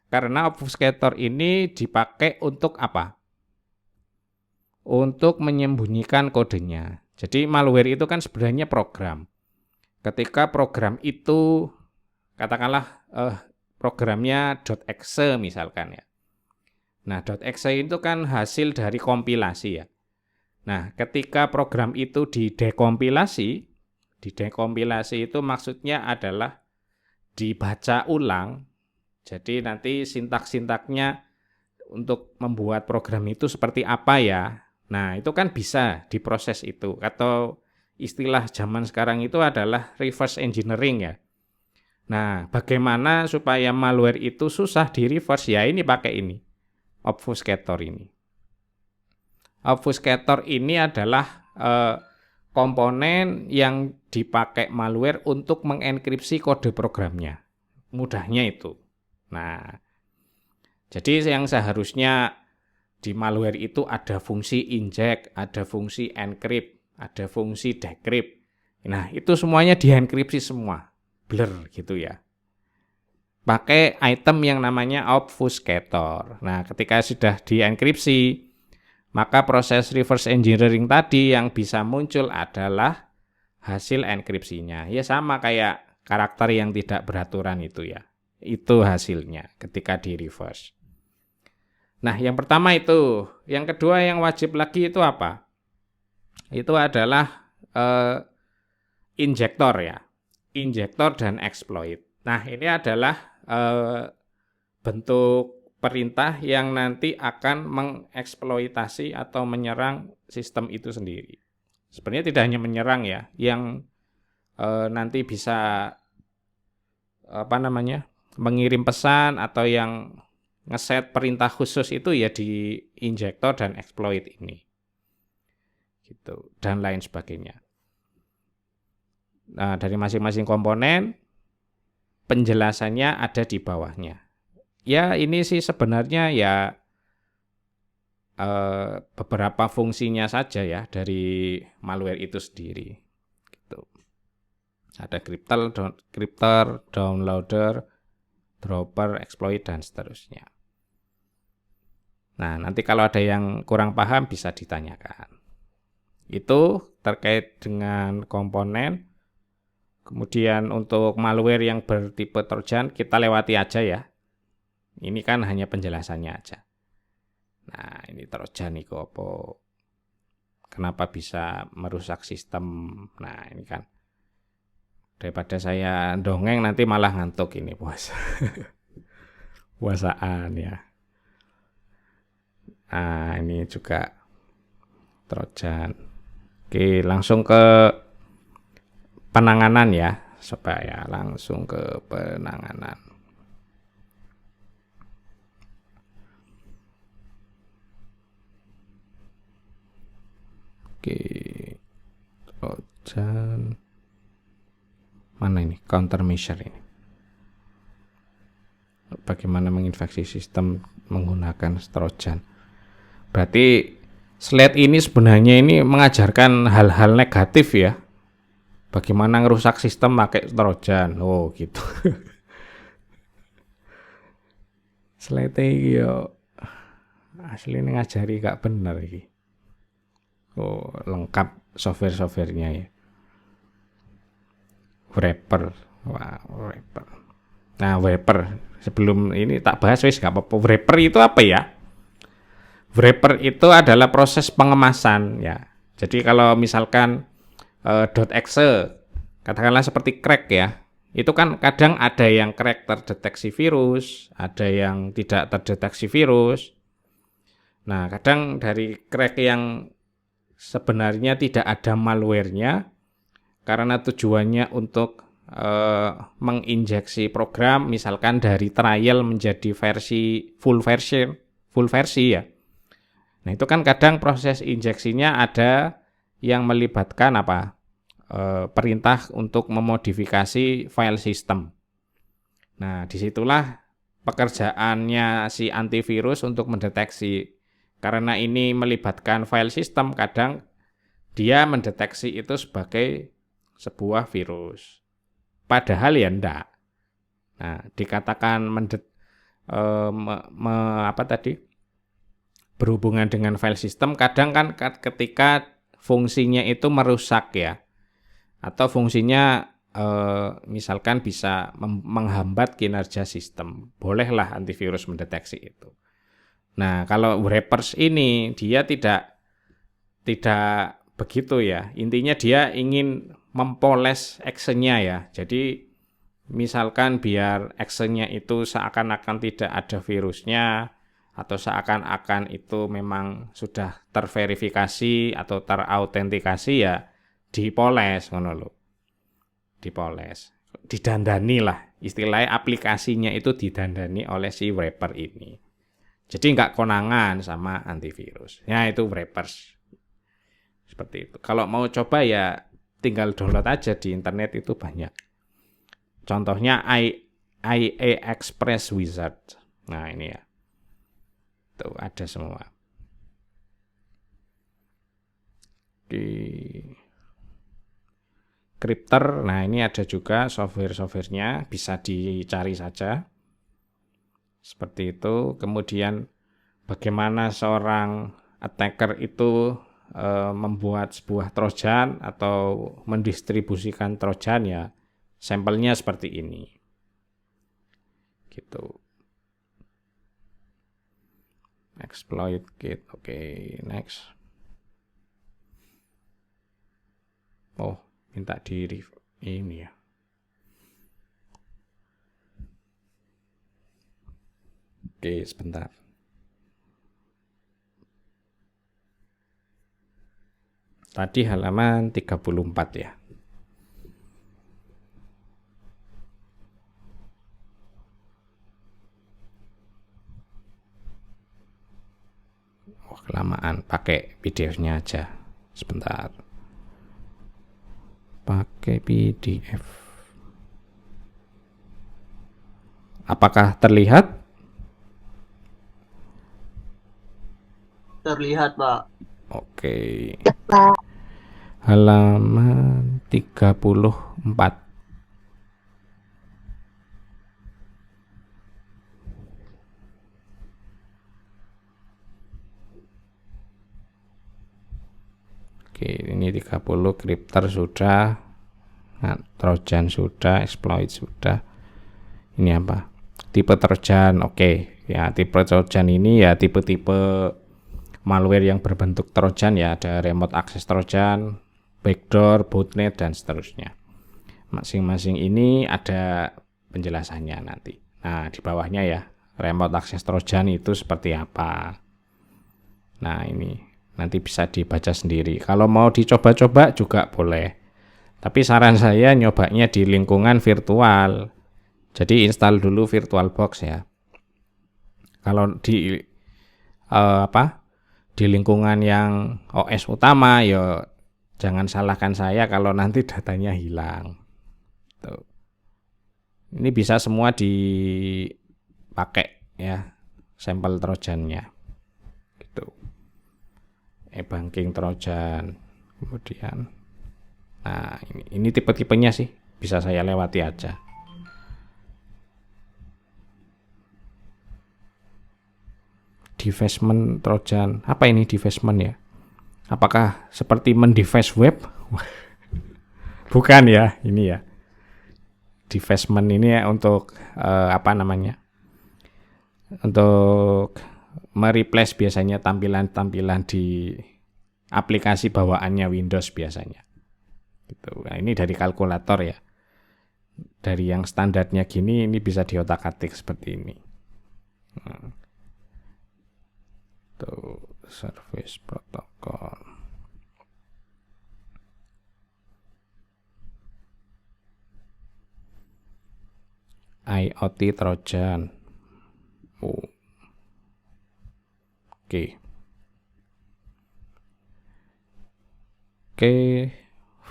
Karena obfuscator ini dipakai untuk apa? Untuk menyembunyikan kodenya. Jadi malware itu kan sebenarnya program. Ketika program itu, katakanlah programnya .exe misalkan ya. Nah, .exe itu kan hasil dari kompilasi ya. Nah, ketika program itu didekompilasi itu maksudnya adalah dibaca ulang. Jadi nanti sintak-sintaknya untuk membuat program itu seperti apa ya. Nah, itu kan bisa diproses itu. Atau istilah zaman sekarang itu adalah reverse engineering ya. Nah, bagaimana supaya malware itu susah di reverse? Ya ini pakai ini, obfuscator ini. Obfuscator ini adalah komponen yang dipakai malware untuk mengenkripsi kode programnya. Mudahnya itu. Nah, jadi yang seharusnya di malware itu ada fungsi inject, ada fungsi encrypt, ada fungsi decrypt. Nah, itu semuanya dienkripsi semua. Blur gitu ya. Pakai item yang namanya obfuscator. Nah, ketika sudah dienkripsi, maka proses reverse engineering tadi yang bisa muncul adalah hasil enkripsinya. Ya sama kayak karakter yang tidak beraturan itu ya. Itu hasilnya ketika di reverse. Nah, yang pertama itu. Yang kedua yang wajib lagi itu apa? Itu adalah injektor ya. Injektor dan exploit. Nah, ini adalah bentuk perintah yang nanti akan mengeksploitasi atau menyerang sistem itu sendiri. Sebenarnya tidak hanya menyerang ya, yang nanti bisa mengirim pesan atau yang ngeset perintah khusus itu ya di injektor dan exploit ini. Gitu, dan lain sebagainya. Nah, dari masing-masing komponen penjelasannya ada di bawahnya. Ya ini sih sebenarnya ya beberapa fungsinya saja ya dari malware itu sendiri. Gitu. Ada crypter, downloader, dropper, exploit dan seterusnya. Nah nanti kalau ada yang kurang paham bisa ditanyakan. Itu terkait dengan komponen. Kemudian untuk malware yang bertipe Trojan kita lewati aja ya. Ini kan hanya penjelasannya aja. Nah, ini Trojan itu apa? Kenapa bisa merusak sistem? Nah, ini kan. Daripada saya dongeng nanti malah ngantuk ini, Bos. Puasaan ya. Nah, ini juga Trojan. Oke, langsung ke penanganan ya. Supaya langsung ke penanganan. Oke, Trojan. Mana ini countermeasure ini? Bagaimana menginfeksi sistem menggunakan Trojan? Berarti slide ini sebenarnya ini mengajarkan hal-hal negatif ya. Bagaimana ngerusak sistem pakai Trojan? Oh gitu. Slide ini yo asli ngajari gak bener iki. Oh, lengkap software-softwarenya ya. Wrapper. Wah, wrapper. Nah, wrapper. Sebelum ini tak bahas wis gak apa-apa. Wrapper itu apa ya? Wrapper itu adalah proses pengemasan ya. Jadi kalau misalkan .exe katakanlah seperti crack ya. Itu kan kadang ada yang crack terdeteksi virus, ada yang tidak terdeteksi virus. Nah, kadang dari crack yang sebenarnya tidak ada malware-nya, karena tujuannya untuk menginjeksi program misalkan dari trial menjadi full versi ya. Nah, itu kan kadang proses injeksinya ada yang melibatkan perintah untuk memodifikasi file system. Nah, disitulah pekerjaannya si antivirus untuk mendeteksi. Karena ini melibatkan file system, kadang dia mendeteksi itu sebagai sebuah virus. Padahal ya enggak. Nah, dikatakan berhubungan dengan file system, kadang kan ketika fungsinya itu merusak ya, atau fungsinya misalkan bisa menghambat kinerja sistem, bolehlah antivirus mendeteksi itu. Nah, kalau wrappers ini dia tidak begitu ya. Intinya dia ingin mempoles actionnya ya. Jadi misalkan biar actionnya itu seakan-akan tidak ada virusnya, atau seakan-akan itu memang sudah terverifikasi atau terautentikasi, ya dipoles ngono lho. Dipoles. Didandani lah. Istilahnya aplikasinya itu didandani oleh si wrapper ini. Jadi nggak konangan sama antivirus. Ya itu wrappers. Seperti itu. Kalau mau coba ya tinggal download aja di internet, itu banyak. Contohnya IA Express Wizard. Nah ini ya. Tuh ada semua. Oke. Crypter. Nah ini ada juga software-softwarenya. Bisa dicari saja. Seperti itu. Kemudian bagaimana seorang attacker itu membuat sebuah trojan atau mendistribusikan trojan, ya sampelnya seperti ini. Gitu. Exploit kit. Oke, next. Oh, minta di ini ya. Oke, sebentar. Tadi halaman 34 ya. Oh, kelamaan. Pakai PDF-nya aja. Sebentar. Pakai PDF. Apakah terlihat? Terlihat, Pak. Oke. Halaman 34. Oke, ini 30, crypter sudah, trojan sudah, exploit sudah. Ini apa? Tipe trojan. Oke, ya tipe trojan ini ya tipe-tipe malware yang berbentuk trojan ya, ada remote access trojan, backdoor, botnet, dan seterusnya. Masing-masing ini ada penjelasannya nanti. Nah, di bawahnya ya, remote access trojan itu seperti apa. Nah, ini nanti bisa dibaca sendiri. Kalau mau dicoba-coba juga boleh. Tapi saran saya nyobanya di lingkungan virtual. Jadi install dulu VirtualBox ya. Kalau di di lingkungan yang OS utama, ya jangan salahkan saya kalau nanti datanya hilang. Tuh. Ini bisa semua dipakai ya, sampel trojannya. Gitu. E-banking trojan. Kemudian nah, ini tipe-tipenya sih bisa saya lewati aja. Defacement trojan. Apa ini defacement ya? Apakah seperti mendeface web? Bukan ya, ini ya. Defacement ini ya untuk untuk mereplace biasanya tampilan-tampilan di aplikasi bawaannya Windows biasanya. Gitu. Nah, ini dari kalkulator ya. Dari yang standarnya gini, ini bisa diotak-atik seperti ini. Service protocol. IoT Trojan. Oh. Oke. Oke,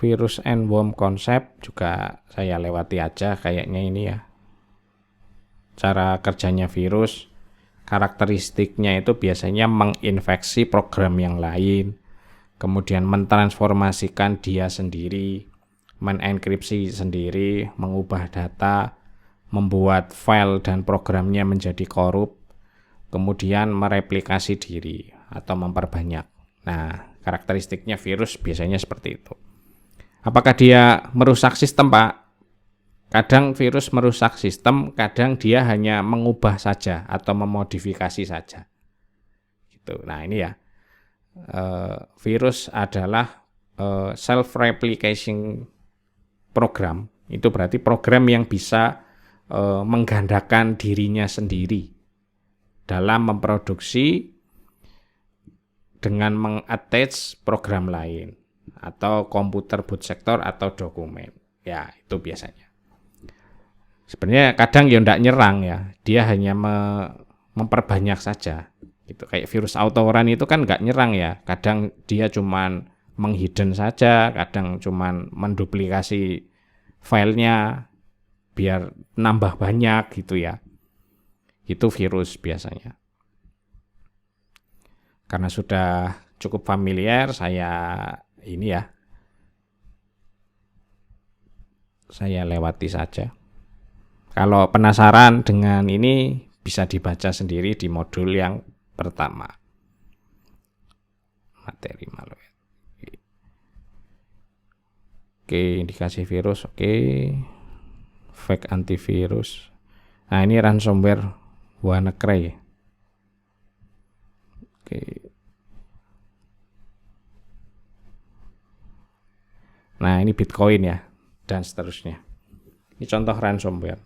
virus and worm concept juga saya lewati aja kayaknya ini ya. Cara kerjanya virus, karakteristiknya itu biasanya menginfeksi program yang lain, kemudian mentransformasikan dia sendiri, menenkripsi sendiri, mengubah data, membuat file dan programnya menjadi korup, kemudian mereplikasi diri atau memperbanyak. Nah, karakteristiknya virus biasanya seperti itu. Apakah dia merusak sistem, Pak? Kadang virus merusak sistem, kadang dia hanya mengubah saja atau memodifikasi saja. Gitu. Nah, ini ya. Virus adalah self-replicating program. Itu berarti program yang bisa menggandakan dirinya sendiri dalam memproduksi dengan mengattach program lain atau komputer boot sector atau dokumen. Ya, itu biasanya. Sebenarnya kadang ya enggak nyerang ya, dia hanya memperbanyak saja. Gitu. Kayak virus autorun itu kan enggak nyerang ya, kadang dia cuman menghidden saja, kadang cuman menduplikasi filenya biar nambah banyak gitu ya. Itu virus biasanya. Karena sudah cukup familiar, saya lewati saja. Kalau penasaran dengan ini bisa dibaca sendiri di modul yang pertama. Materi malware. Oke, indikasi virus, oke. Fake antivirus. Nah, ini ransomware WannaCry. Oke. Nah, ini Bitcoin ya, dan seterusnya. Ini contoh ransomware.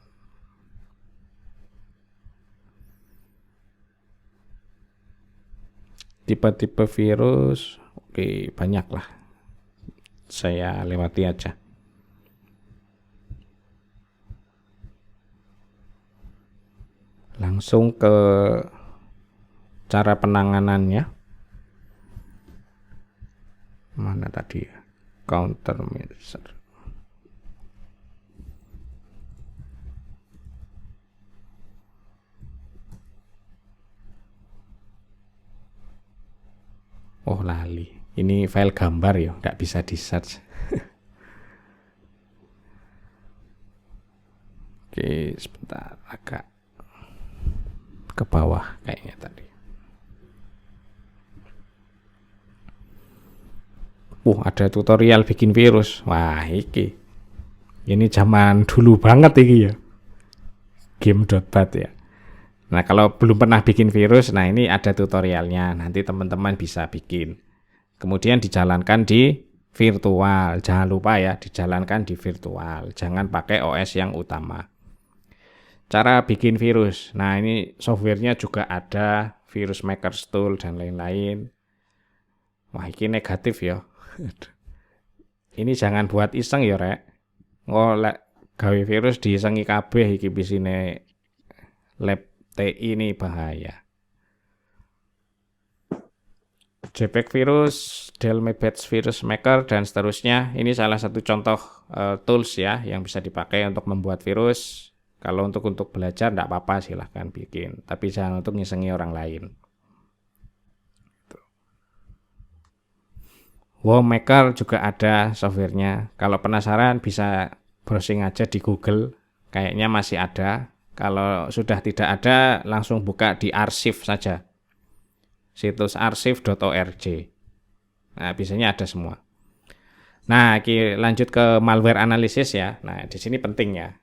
Tipe-tipe virus, oke, banyak lah. Saya lewati aja. Langsung ke cara penanganannya. Mana tadi ya? Countermeasure. Oh, lali. Ini file gambar ya, nggak bisa di search. Oke, sebentar, agak ke bawah kayaknya tadi. Ada tutorial bikin virus. Wah, ini zaman dulu banget iki ya. Game.bat ya. Nah, kalau belum pernah bikin virus, nah ini ada tutorialnya. Nanti teman-teman bisa bikin. Kemudian dijalankan di virtual. Jangan lupa ya, dijalankan di virtual. Jangan pakai OS yang utama. Cara bikin virus. Nah, ini softwarenya juga ada, Virus Maker's Tool dan lain-lain. Wah, ini negatif ya. Ini jangan buat iseng ya, Rek. Ngolek gawe virus diisengi kabeh iki bisine lab TI ini bahaya. JPEG virus, Delmebets Virus Maker, dan seterusnya. Ini salah satu contoh tools ya yang bisa dipakai untuk membuat virus. Kalau untuk belajar enggak apa-apa, silahkan bikin. Tapi jangan untuk ngisengi orang lain. WoMaker juga ada softwarenya. Kalau penasaran bisa browsing aja di Google. Kayaknya masih ada. Kalau sudah tidak ada, langsung buka di arsip saja. Situs arsip.org. Nah, biasanya ada semua. Nah, lanjut ke malware analysis ya. Nah, di sini penting ya.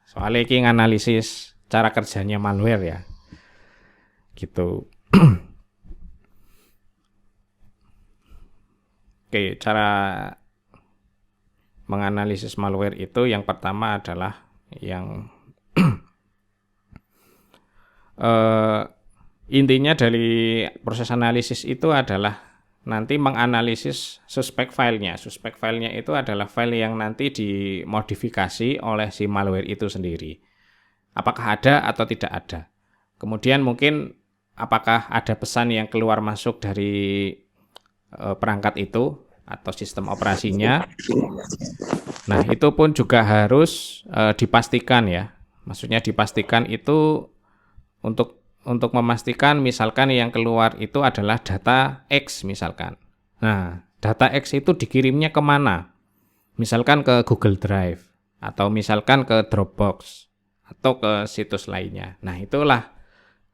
Soalnya ini analisis cara kerjanya malware ya. Gitu. Oke, cara menganalisis malware itu yang pertama adalah yang intinya dari proses analisis itu adalah nanti menganalisis suspek filenya. Suspek filenya itu adalah file yang nanti dimodifikasi oleh si malware itu sendiri. apakah ada atau tidak ada. Kemudian mungkin apakah ada pesan yang keluar masuk dari perangkat itu atau sistem operasinya. Nah, itu pun juga harus dipastikan ya. Maksudnya dipastikan itu untuk memastikan misalkan yang keluar itu adalah data X misalkan. Nah, data X itu dikirimnya kemana? Misalkan ke Google Drive atau misalkan ke Dropbox atau ke situs lainnya. Nah, itulah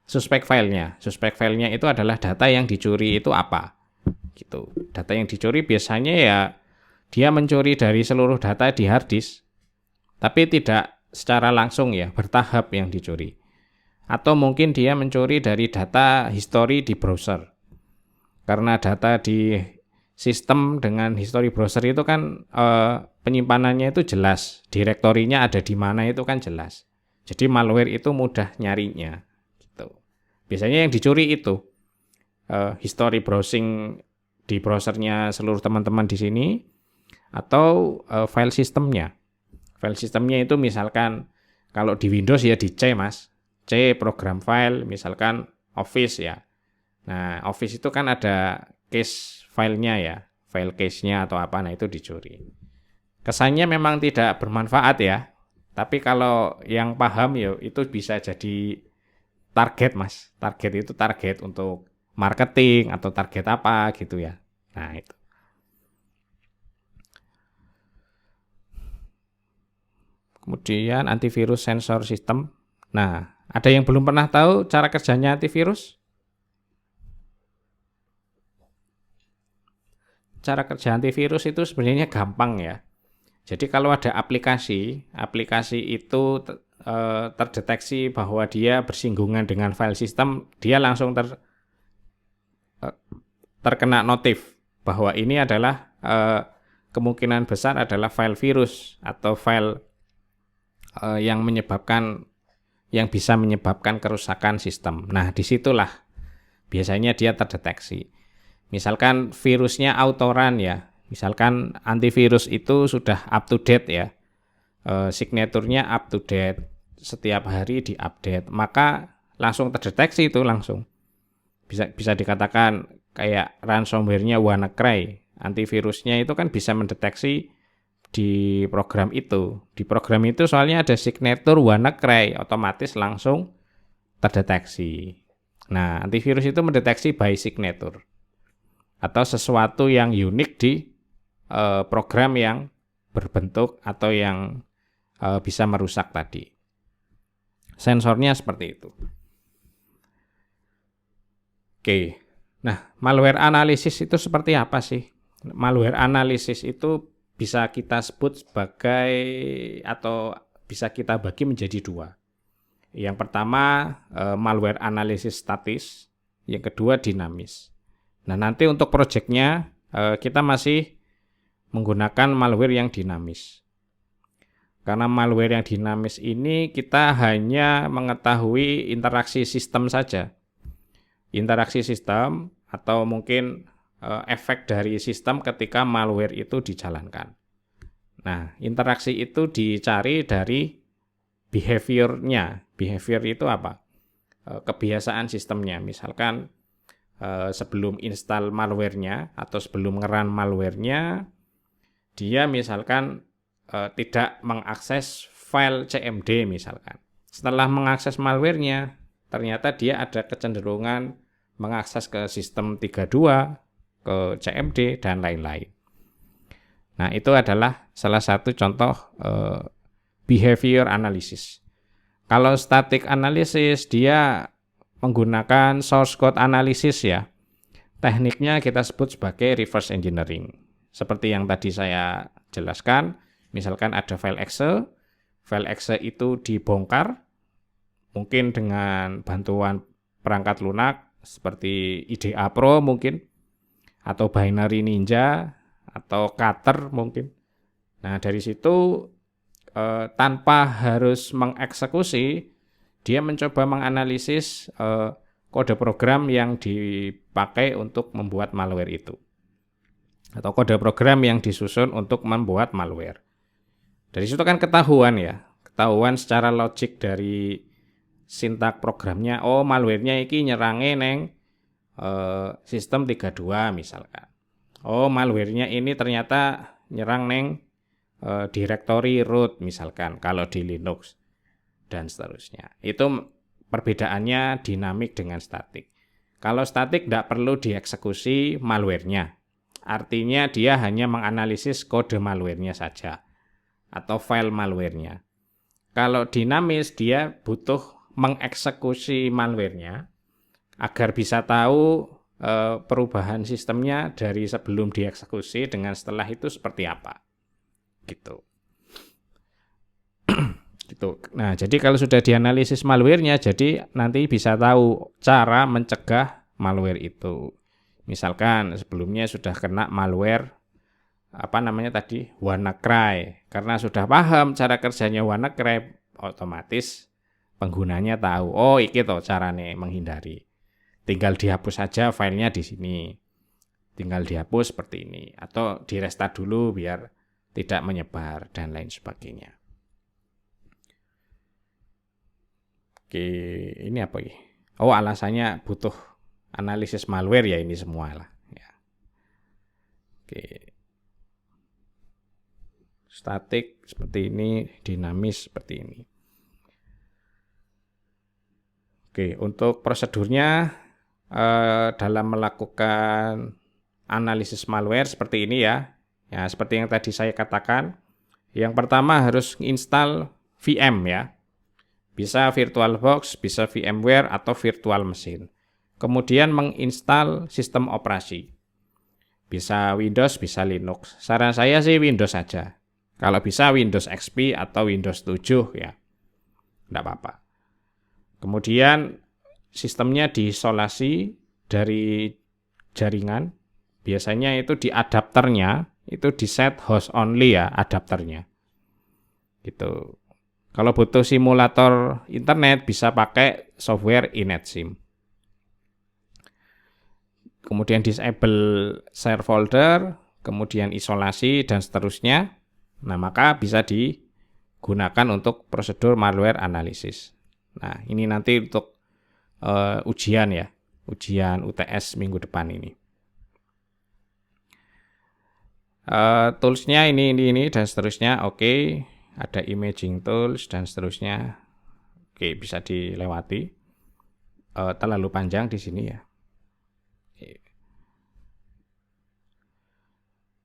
suspek filenya. Suspek filenya itu adalah data yang dicuri itu apa? Gitu. Data yang dicuri biasanya ya dia mencuri dari seluruh data di hard disk, tapi tidak secara langsung ya, bertahap yang dicuri. Atau mungkin dia mencuri dari data history di browser. Karena data di sistem dengan history browser itu kan penyimpanannya itu jelas, direktorinya ada di mana itu kan jelas. Jadi malware itu mudah nyarinya. Gitu. Biasanya yang dicuri itu history browsing di browsernya seluruh teman-teman di sini, atau file sistemnya. File sistemnya itu misalkan kalau di Windows ya di C mas, C program file, misalkan Office ya. Nah Office itu kan ada cache filenya ya, file cache-nya atau apa, nah itu dicuri. Kesannya memang tidak bermanfaat ya, tapi kalau yang paham ya itu bisa jadi target mas. Target itu target untuk marketing atau target apa gitu ya. Nah itu. Kemudian antivirus sensor sistem. Nah, ada yang belum pernah tahu cara kerjanya antivirus? Cara kerja antivirus itu sebenarnya gampang ya. Jadi kalau ada aplikasi itu terdeteksi bahwa dia bersinggungan dengan file sistem, dia langsung terkena notif bahwa ini adalah kemungkinan besar adalah file virus atau file yang bisa menyebabkan kerusakan sistem. Nah, disitulah biasanya dia terdeteksi. Misalkan virusnya auto-run ya, misalkan antivirus itu sudah up to date ya, signaturnya up to date, setiap hari diupdate, maka langsung terdeteksi itu langsung. Bisa dikatakan kayak ransomware-nya WannaCry, antivirusnya itu kan bisa mendeteksi di program itu. Di program itu soalnya ada signature WannaCry, otomatis langsung terdeteksi. Nah, antivirus itu mendeteksi by signature atau sesuatu yang unik di program yang berbentuk atau yang bisa merusak tadi. Sensornya seperti itu. Oke. Nah, malware analysis itu seperti apa sih? Malware analysis itu bisa kita sebut sebagai atau bisa kita bagi menjadi dua. Yang pertama malware analysis statis, yang kedua dinamis. Nah, nanti untuk proyeknya kita masih menggunakan malware yang dinamis. Karena malware yang dinamis ini kita hanya mengetahui interaksi sistem saja. Interaksi sistem atau mungkin efek dari sistem ketika malware itu dijalankan. Nah, interaksi itu dicari dari behavior-nya. Behavior itu apa? Kebiasaan sistemnya. Misalkan sebelum install malware-nya atau sebelum nge-run malware-nya, dia misalkan tidak mengakses file CMD misalkan. Setelah mengakses malware-nya, ternyata dia ada kecenderungan mengakses ke sistem 32, ke CMD, dan lain-lain. Nah, itu adalah salah satu contoh behavior analysis. Kalau static analysis, dia menggunakan source code analysis ya. Tekniknya kita sebut sebagai reverse engineering. Seperti yang tadi saya jelaskan, misalkan ada file exe itu dibongkar, mungkin dengan bantuan perangkat lunak, seperti IDEA Pro mungkin, atau Binary Ninja, atau Cutter mungkin. Nah, dari situ tanpa harus mengeksekusi, dia mencoba menganalisis kode program yang dipakai untuk membuat malware itu. Atau kode program yang disusun untuk membuat malware. Dari situ kan ketahuan ya, ketahuan secara logik dari sintak programnya. Oh, malware-nya iki nyerange neng sistem 32 misalkan. Oh, malware-nya ini ternyata nyerang neng directory root misalkan kalau di Linux dan seterusnya. Itu perbedaannya dinamik dengan statik. Kalau statik tidak perlu dieksekusi malware-nya. Artinya dia hanya menganalisis kode malware-nya saja atau file malware-nya. Kalau dinamis dia butuh mengeksekusi malware-nya agar bisa tahu perubahan sistemnya dari sebelum dieksekusi dengan setelah itu seperti apa. Gitu. Gitu. Nah, jadi kalau sudah dianalisis malware-nya, jadi nanti bisa tahu cara mencegah malware itu. Misalkan sebelumnya sudah kena malware WannaCry. Karena sudah paham cara kerjanya WannaCry, otomatis penggunanya tahu, oh iki toh carane menghindari. Tinggal dihapus saja filenya di sini. Tinggal dihapus seperti ini atau di-restart dulu biar tidak menyebar dan lain sebagainya. Oke, ini apa ini? Oh, alasannya butuh analisis malware ya ini semua lah. Ya. Oke. Statik seperti ini, dinamis seperti ini. Oke, untuk prosedurnya dalam melakukan analisis malware seperti ini ya. Ya, seperti yang tadi saya katakan. Yang pertama harus install VM ya. Bisa VirtualBox, bisa VMware atau virtual machine. Kemudian menginstal sistem operasi. Bisa Windows, bisa Linux. Saran saya sih Windows saja. Kalau bisa Windows XP atau Windows 7 ya, enggak apa-apa. Kemudian sistemnya diisolasi dari jaringan. Biasanya itu di adapternya, itu di set host only ya adapternya. Gitu. Kalau butuh simulator internet bisa pakai software iNetSim. Kemudian disable share folder, kemudian isolasi dan seterusnya. Nah, maka bisa digunakan untuk prosedur malware analysis. Nah, ini nanti untuk ujian ya, ujian UTS minggu depan ini. Toolsnya ini dan seterusnya, oke. Ada imaging tools dan seterusnya, oke, bisa dilewati. Terlalu panjang di sini ya.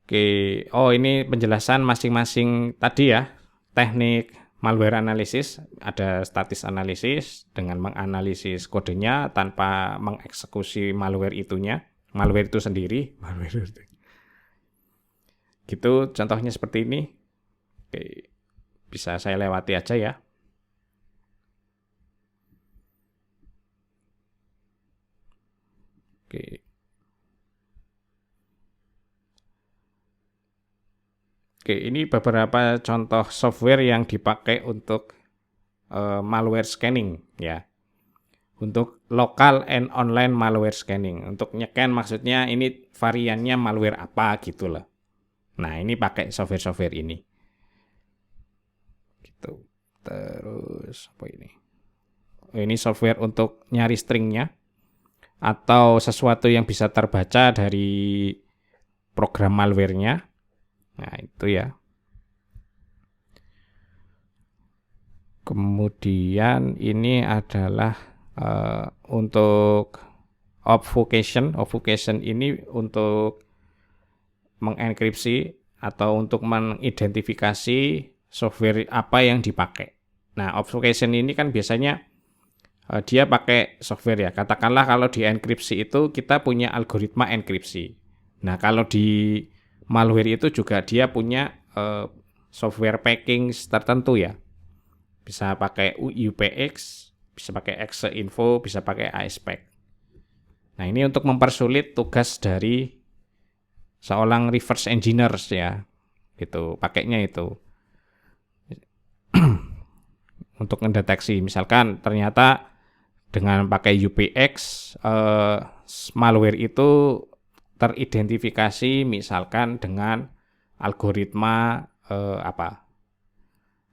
Oke, oh ini penjelasan masing-masing tadi ya, teknik malware analysis, ada statis analisis dengan menganalisis kodenya tanpa mengeksekusi malware itu sendiri, gitu contohnya seperti ini. Oke, bisa saya lewati aja ya. Oke. Oke, ini beberapa contoh software yang dipakai untuk malware scanning ya. Untuk local and online malware scanning. Untuk nyekan maksudnya ini variannya malware apa gitu loh. Nah, ini pakai software-software ini. Gitu. Terus apa ini? Ini software untuk nyari stringnya atau sesuatu yang bisa terbaca dari program malware-nya. Nah, itu ya. Kemudian ini adalah untuk obfuscation. Obfuscation ini untuk mengenkripsi atau untuk mengidentifikasi software apa yang dipakai. Nah, obfuscation ini kan biasanya dia pakai software ya. Katakanlah kalau di enkripsi itu kita punya algoritma enkripsi. Nah, kalau di malware itu juga dia punya software packing tertentu ya. Bisa pakai UPX, bisa pakai Xeinfo, bisa pakai ASPEC. Nah, ini untuk mempersulit tugas dari seorang reverse engineers ya. Gitu, pakainya itu. Untuk mendeteksi misalkan ternyata dengan pakai UPX malware itu teridentifikasi misalkan dengan algoritma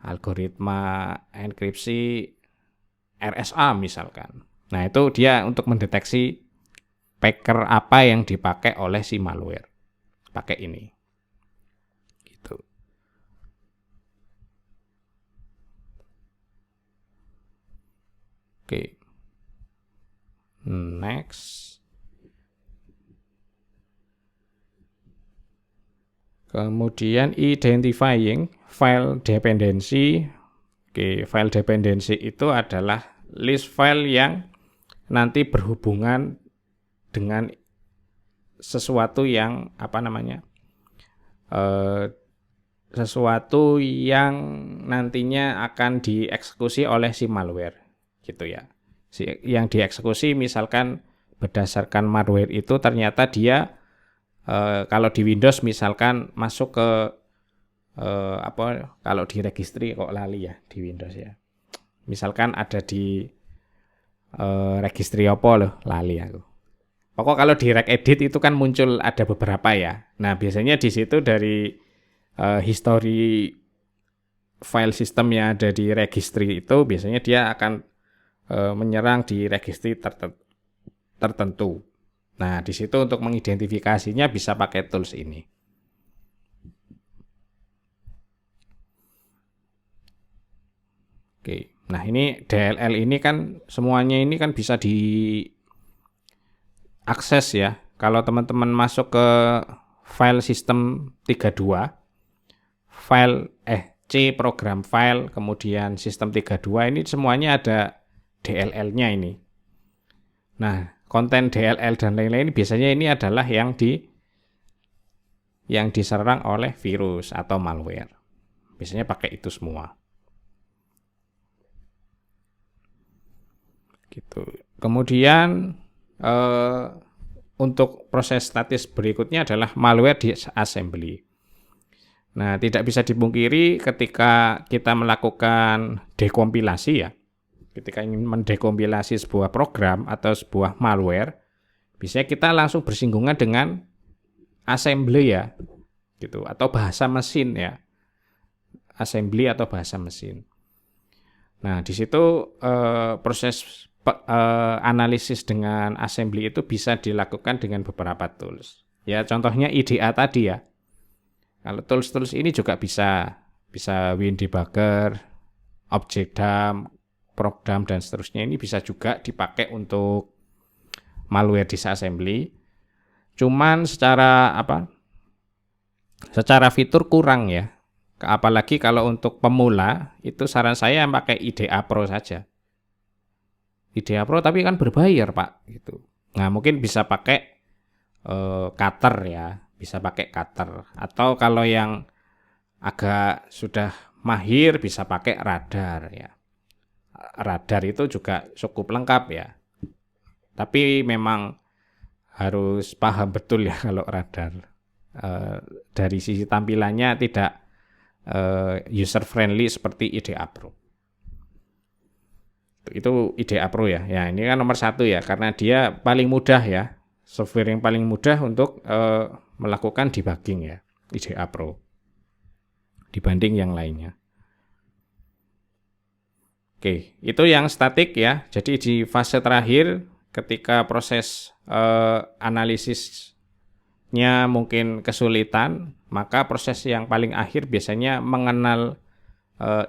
algoritma enkripsi RSA misalkan. Nah, itu dia untuk mendeteksi packer apa yang dipakai oleh si malware. Pakai ini. Gitu. Oke. Next. Kemudian identifying file dependency. Oke, file dependency itu adalah list file yang nanti berhubungan dengan sesuatu yang sesuatu yang nantinya akan dieksekusi oleh si malware, gitu ya. Yang dieksekusi misalkan berdasarkan malware itu ternyata dia kalau di Windows misalkan masuk ke kalau di registry kok lali ya di Windows ya. Misalkan ada di registry apa loh, lali aku. Pokok kalau di regedit itu kan muncul ada beberapa ya. Nah, biasanya di situ dari history file system yang ada di registry itu biasanya dia akan menyerang di registry tertentu. Nah, di situ untuk mengidentifikasinya bisa pakai tools ini. Oke. Nah, ini DLL ini kan semuanya ini kan bisa diakses ya. Kalau teman-teman masuk ke file system 32, file C program file, kemudian sistem 32 ini semuanya ada DLL-nya ini. Nah, konten DLL dan lain-lain biasanya ini adalah yang diserang oleh virus atau malware. Biasanya pakai itu semua. Gitu. Kemudian untuk proses statis berikutnya adalah malware disassembly. Nah, tidak bisa dipungkiri ketika kita melakukan dekompilasi ya. Ketika ingin mendekompilasi sebuah program atau sebuah malware, biasanya kita langsung bersinggungan dengan assembly ya. Gitu, atau bahasa mesin ya. Assembly atau bahasa mesin. Nah, di situ proses analisis dengan assembly itu bisa dilakukan dengan beberapa tools. Ya, contohnya IDA tadi ya. Kalau tools-tools ini juga bisa WinDebugger, ObjectDump, ProcDump dan seterusnya ini bisa juga dipakai untuk malware disassembly. Cuman secara fitur kurang ya. Apalagi kalau untuk pemula itu saran saya pakai IDA Pro saja. IDEA Pro tapi kan berbayar Pak gitu. Nah, mungkin bisa pakai cutter ya, bisa pakai cutter. Atau kalau yang agak sudah mahir bisa pakai radar ya. Radar itu juga cukup lengkap ya. Tapi memang harus paham betul ya kalau radar. Dari sisi tampilannya tidak user friendly seperti IDEA Pro. Itu IDEA Pro ya. Ya, ini kan nomor 1 ya, karena dia paling mudah ya. Software yang paling mudah untuk melakukan debugging ya, IDEA Pro. Dibanding yang lainnya. Oke, itu yang statik ya. Jadi di fase terakhir ketika proses analisisnya mungkin kesulitan, maka proses yang paling akhir biasanya mengenal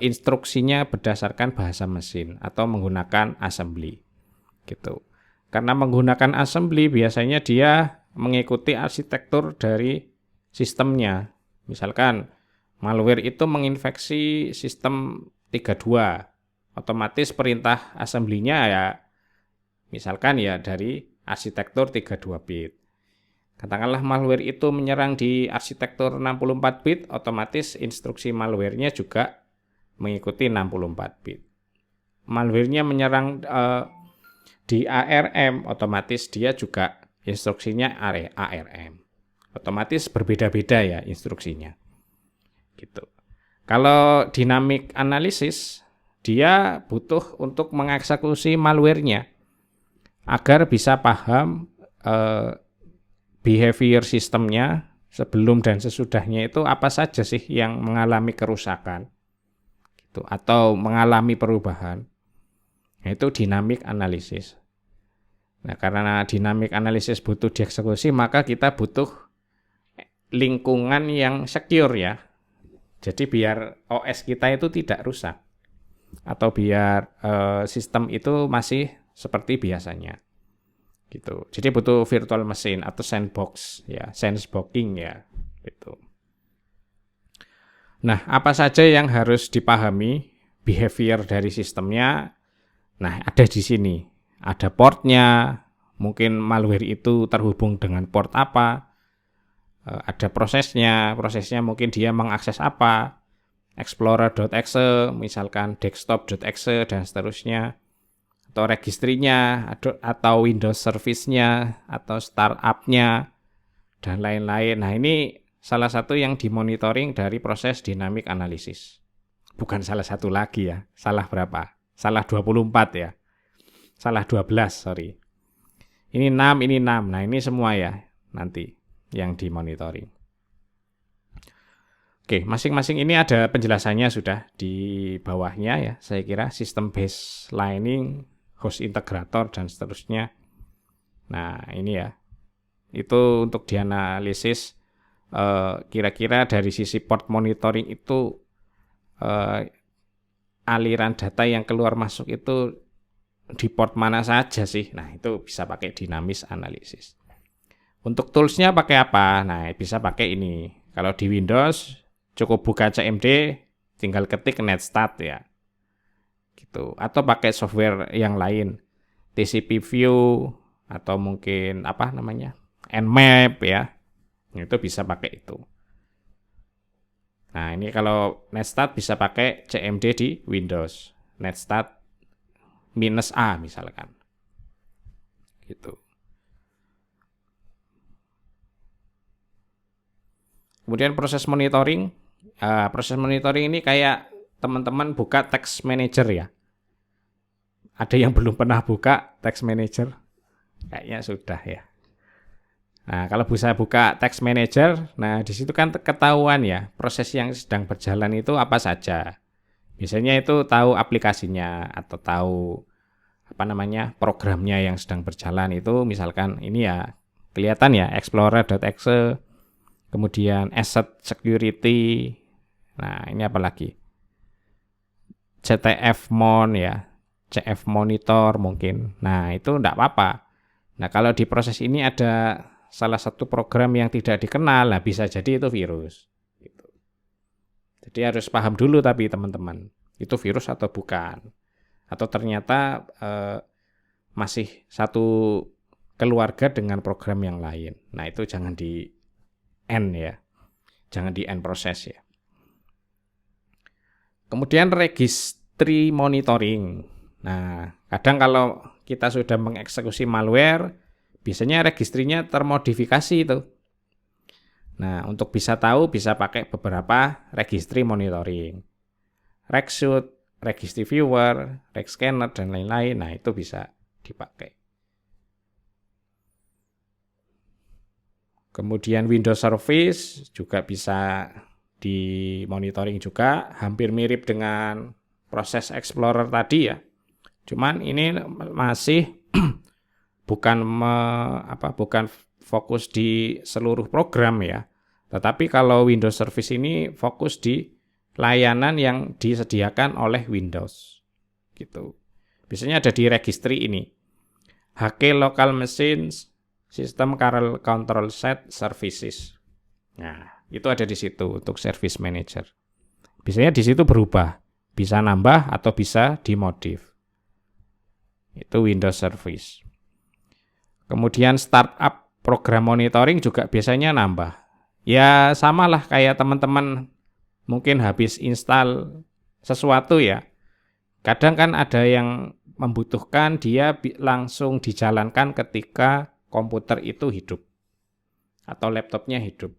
instruksinya berdasarkan bahasa mesin atau menggunakan assembly gitu. Karena menggunakan assembly biasanya dia mengikuti arsitektur dari sistemnya. Misalkan malware itu menginfeksi sistem 32, otomatis perintah assembly-nya ya misalkan ya dari arsitektur 32 bit. Katakanlah malware itu menyerang di arsitektur 64 bit, otomatis instruksi malware-nya juga mengikuti 64 bit. Malware-nya menyerang di ARM, otomatis dia juga instruksinya ARM. Otomatis berbeda-beda ya instruksinya. Gitu. Kalau dynamic analysis, dia butuh untuk mengeksekusi malware-nya agar bisa paham behavior sistemnya sebelum dan sesudahnya itu apa saja sih yang mengalami kerusakan. gitu atau mengalami perubahan. Itu dynamic analysis. Nah, karena dynamic analysis butuh dieksekusi, maka kita butuh lingkungan yang secure ya. Jadi biar OS kita itu tidak rusak atau biar sistem itu masih seperti biasanya. Gitu. Jadi butuh virtual machine atau sandbox ya, sandboxing ya, gitu. Nah, apa saja yang harus dipahami behavior dari sistemnya? Nah, ada di sini. Ada portnya, mungkin malware itu terhubung dengan port apa. Ada prosesnya mungkin dia mengakses apa. Explorer.exe, misalkan desktop.exe dan seterusnya. Atau registrinya, atau Windows service-nya, atau startup-nya, dan lain-lain. Nah, ini salah satu yang dimonitoring dari proses dynamic analysis. Bukan salah satu lagi ya, salah berapa? Salah 24 ya. Salah 12, sorry. Ini 6, ini 6. Nah, ini semua ya nanti yang dimonitoring. Oke, masing-masing ini ada penjelasannya sudah di bawahnya ya. Saya kira sistem baselining, host integrator, dan seterusnya. Nah, ini ya. Itu untuk dianalisis kira-kira dari sisi port monitoring itu aliran data yang keluar masuk itu di port mana saja sih. Nah, itu bisa pakai dynamic analysis. Untuk toolsnya pakai apa? Nah, bisa pakai ini. Kalau di Windows cukup buka CMD, tinggal ketik netstat ya. Gitu. Atau pakai software yang lain, TCP View atau mungkin apa namanya? Nmap ya. Itu bisa pakai itu. Nah, ini kalau netstat bisa pakai CMD di Windows. Netstat -A misalkan. Gitu. Kemudian proses monitoring. Proses monitoring ini kayak teman-teman buka text manager ya. Ada yang belum pernah buka text manager? Kayaknya sudah ya. Nah, kalau bisa buka text manager, nah di situ kan ketahuan ya, proses yang sedang berjalan itu apa saja. Biasanya itu tahu aplikasinya atau tahu apa namanya programnya yang sedang berjalan itu, misalkan ini ya kelihatan ya explorer.exe, kemudian asset security. Nah, ini apa lagi? CTF-mon ya, CF monitor mungkin. Nah, itu enggak apa-apa. Nah, kalau di proses ini ada salah satu program yang tidak dikenal, nah bisa jadi itu virus. Gitu. Jadi harus paham dulu tapi teman-teman, itu virus atau bukan. Atau ternyata masih satu keluarga dengan program yang lain. Nah, itu jangan di end ya. Jangan di end proses ya. Kemudian registry monitoring. Nah, kadang kalau kita sudah mengeksekusi malware, biasanya registrinya termodifikasi itu. Nah, untuk bisa tahu bisa pakai beberapa registry monitoring. Regsuit, registry viewer, regscanner, dan lain-lain. Nah, itu bisa dipakai. Kemudian Windows Service juga bisa dimonitoring juga, hampir mirip dengan proses Explorer tadi ya. Cuman ini masih bukan fokus di seluruh program ya. Tetapi kalau Windows Service ini fokus di layanan yang disediakan oleh Windows. Gitu. Biasanya ada di registry ini. HK Local Machines, System Kernel Control Set Services. Nah, itu ada di situ untuk Service Manager. Biasanya di situ berubah, bisa nambah atau bisa dimodif. Itu Windows Service. Kemudian startup program monitoring juga biasanya nambah. Ya samalah kayak teman-teman mungkin habis install sesuatu ya. Kadang kan ada yang membutuhkan dia langsung dijalankan ketika komputer itu hidup atau laptopnya hidup.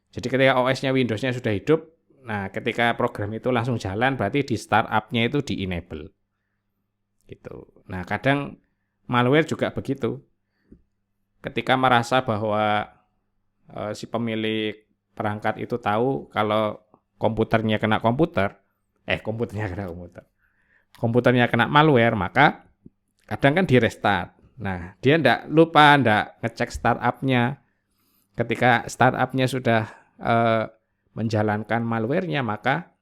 Jadi ketika OS-nya Windows-nya sudah hidup, nah ketika program itu langsung jalan berarti di startup-nya itu di-enable. Gitu. Nah, kadang malware juga begitu. Ketika merasa bahwa si pemilik perangkat itu tahu kalau komputernya kena komputer, komputernya kena komputer. Komputernya kena malware, maka kadang kan di restart. Nah, dia ndak ngecek startup-nya. Ketika startup-nya sudah menjalankan malware-nya, maka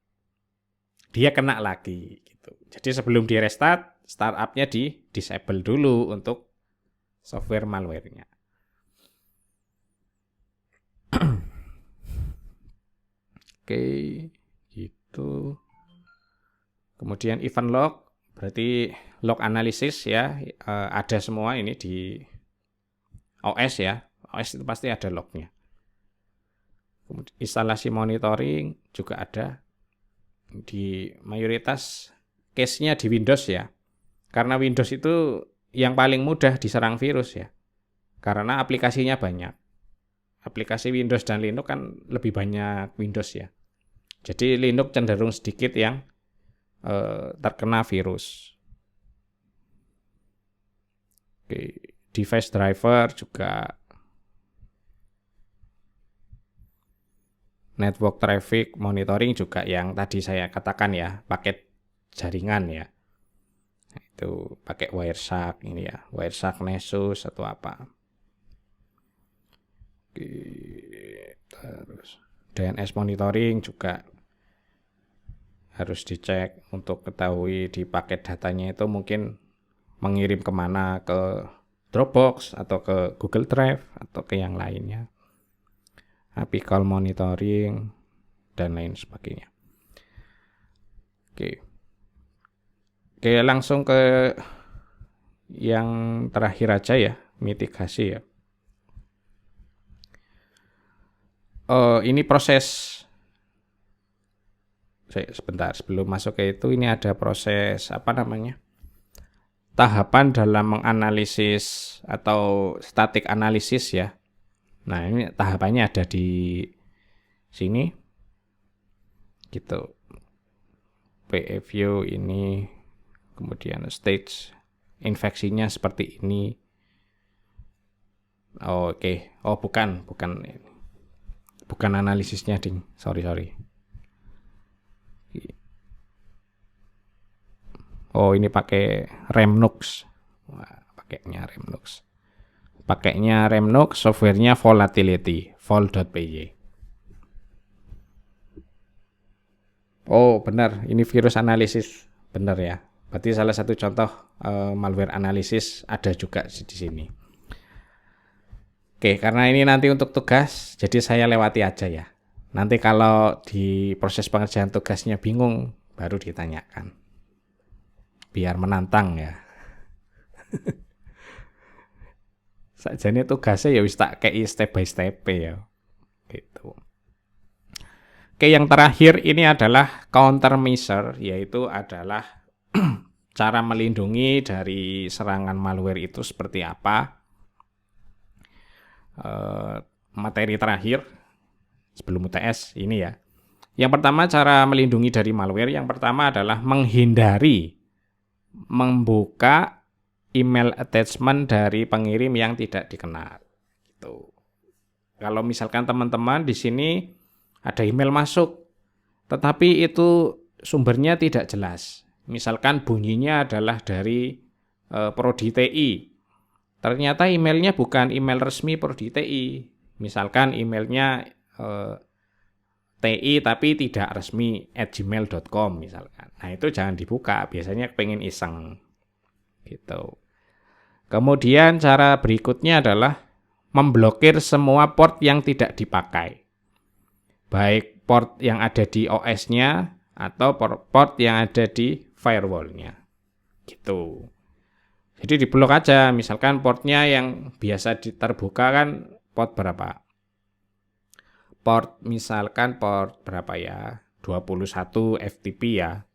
dia kena lagi. Gitu. Jadi sebelum di restart, startup-nya di disable dulu untuk software malware-nya. Oke, gitu. Kemudian event log, berarti log analysis ya, ada semua ini di OS ya. OS itu pasti ada lognya. Kemudian instalasi monitoring juga ada. Di mayoritas case-nya di Windows ya. Karena Windows itu yang paling mudah diserang virus ya. Karena aplikasinya banyak. Aplikasi Windows dan Linux kan lebih banyak Windows ya. Jadi Linux cenderung sedikit yang terkena virus. Oke, device driver juga, network traffic monitoring juga yang tadi saya katakan ya, paket jaringan ya. Itu pakai Wireshark ini ya, Wireshark Nessus atau apa. Oke, terus DNS monitoring juga harus dicek untuk ketahui di paket datanya itu mungkin mengirim kemana, ke Dropbox atau ke Google Drive atau ke yang lainnya. API call monitoring dan lain sebagainya. Oke, langsung ke yang terakhir aja ya, mitigasi ya. Ini proses. Sebentar, sebelum masuk ke itu, ini ada proses tahapan dalam menganalisis atau static analysis ya. Nah, ini tahapannya ada di sini. Gitu. PE view ini, kemudian stage infeksinya seperti ini. Oke. Oh, bukan analisisnya, ding. Sorry. Oh, ini pakai Remnux. Wah, pakainya Remnux, softwarenya Volatility, vol.py. Oh, benar, ini virus analisis, benar ya. Berarti salah satu contoh malware analisis ada juga di sini. Oke, karena ini nanti untuk tugas, jadi saya lewati aja ya. Nanti kalau di proses pengerjaan tugasnya bingung, baru ditanyakan. Biar menantang ya. Sajane tugasnya ya wis tak kei step by step ya. Gitu. Oke, yang terakhir ini adalah countermeasure, yaitu adalah cara melindungi dari serangan malware itu seperti apa. Materi terakhir sebelum UTS ini ya. Yang pertama, cara melindungi dari malware, yang pertama adalah menghindari membuka email attachment dari pengirim yang tidak dikenal. Gitu. Kalau misalkan teman-teman di sini ada email masuk, tetapi itu sumbernya tidak jelas. Misalkan bunyinya adalah dari Prodi TI. Ternyata emailnya bukan email resmi Prodi TI. Misalkan emailnya TI tapi tidak resmi @gmail.com misalkan. Nah, itu jangan dibuka, biasanya pengen iseng. Gitu. Kemudian cara berikutnya adalah memblokir semua port yang tidak dipakai. Baik port yang ada di OS-nya atau port yang ada di firewall-nya. Gitu. Jadi diblok aja, misalkan portnya yang biasa terbuka kan port berapa? Misalkan port berapa ya? 21 FTP ya.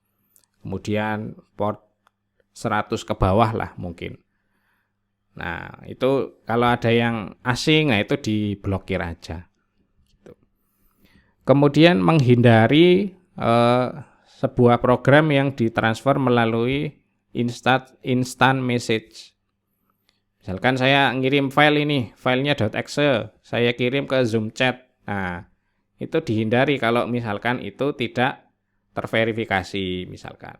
Kemudian port 100 ke bawah lah mungkin. Nah, itu kalau ada yang asing, nah itu diblokir aja. Gitu. Kemudian menghindari sebuah program yang ditransfer melalui instant message. Misalkan saya ngirim file ini, filenya .exe, saya kirim ke Zoom chat. Nah, itu dihindari kalau misalkan itu tidak terverifikasi misalkan.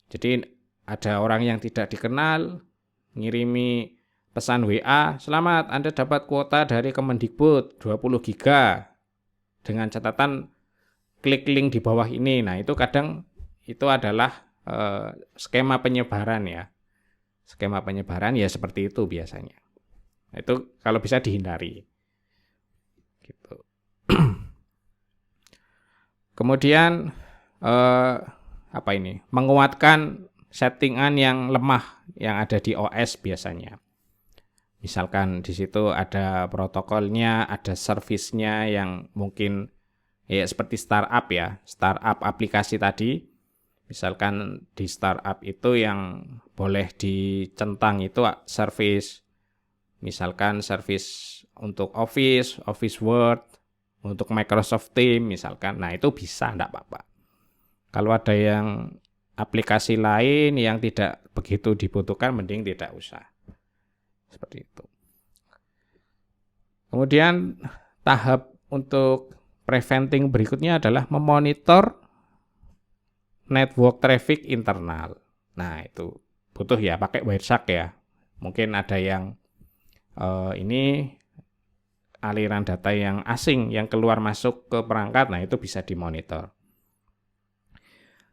Jadi ada orang yang tidak dikenal ngirimi pesan WA, "Selamat, Anda dapat kuota dari Kemendikbud 20 giga dengan catatan klik link di bawah ini." Nah, itu kadang itu adalah skema penyebaran ya. Skema penyebaran ya seperti itu biasanya. Nah, itu kalau bisa dihindari. Gitu. Kemudian apa ini? Menguatkan settingan yang lemah yang ada di OS biasanya. Misalkan di situ ada protokolnya, ada servisnya yang mungkin ya seperti startup ya, startup aplikasi tadi. Misalkan di startup itu yang boleh dicentang itu service. Misalkan service untuk Office, Office Word, untuk Microsoft Teams misalkan. Nah, itu bisa, enggak apa-apa. Kalau ada yang aplikasi lain yang tidak begitu dibutuhkan, mending tidak usah. Seperti itu. Kemudian tahap untuk preventing berikutnya adalah memonitor network traffic internal. Nah, itu butuh ya pakai Wireshark ya. Mungkin ada yang ini aliran data yang asing yang keluar masuk ke perangkat. Nah, itu bisa dimonitor.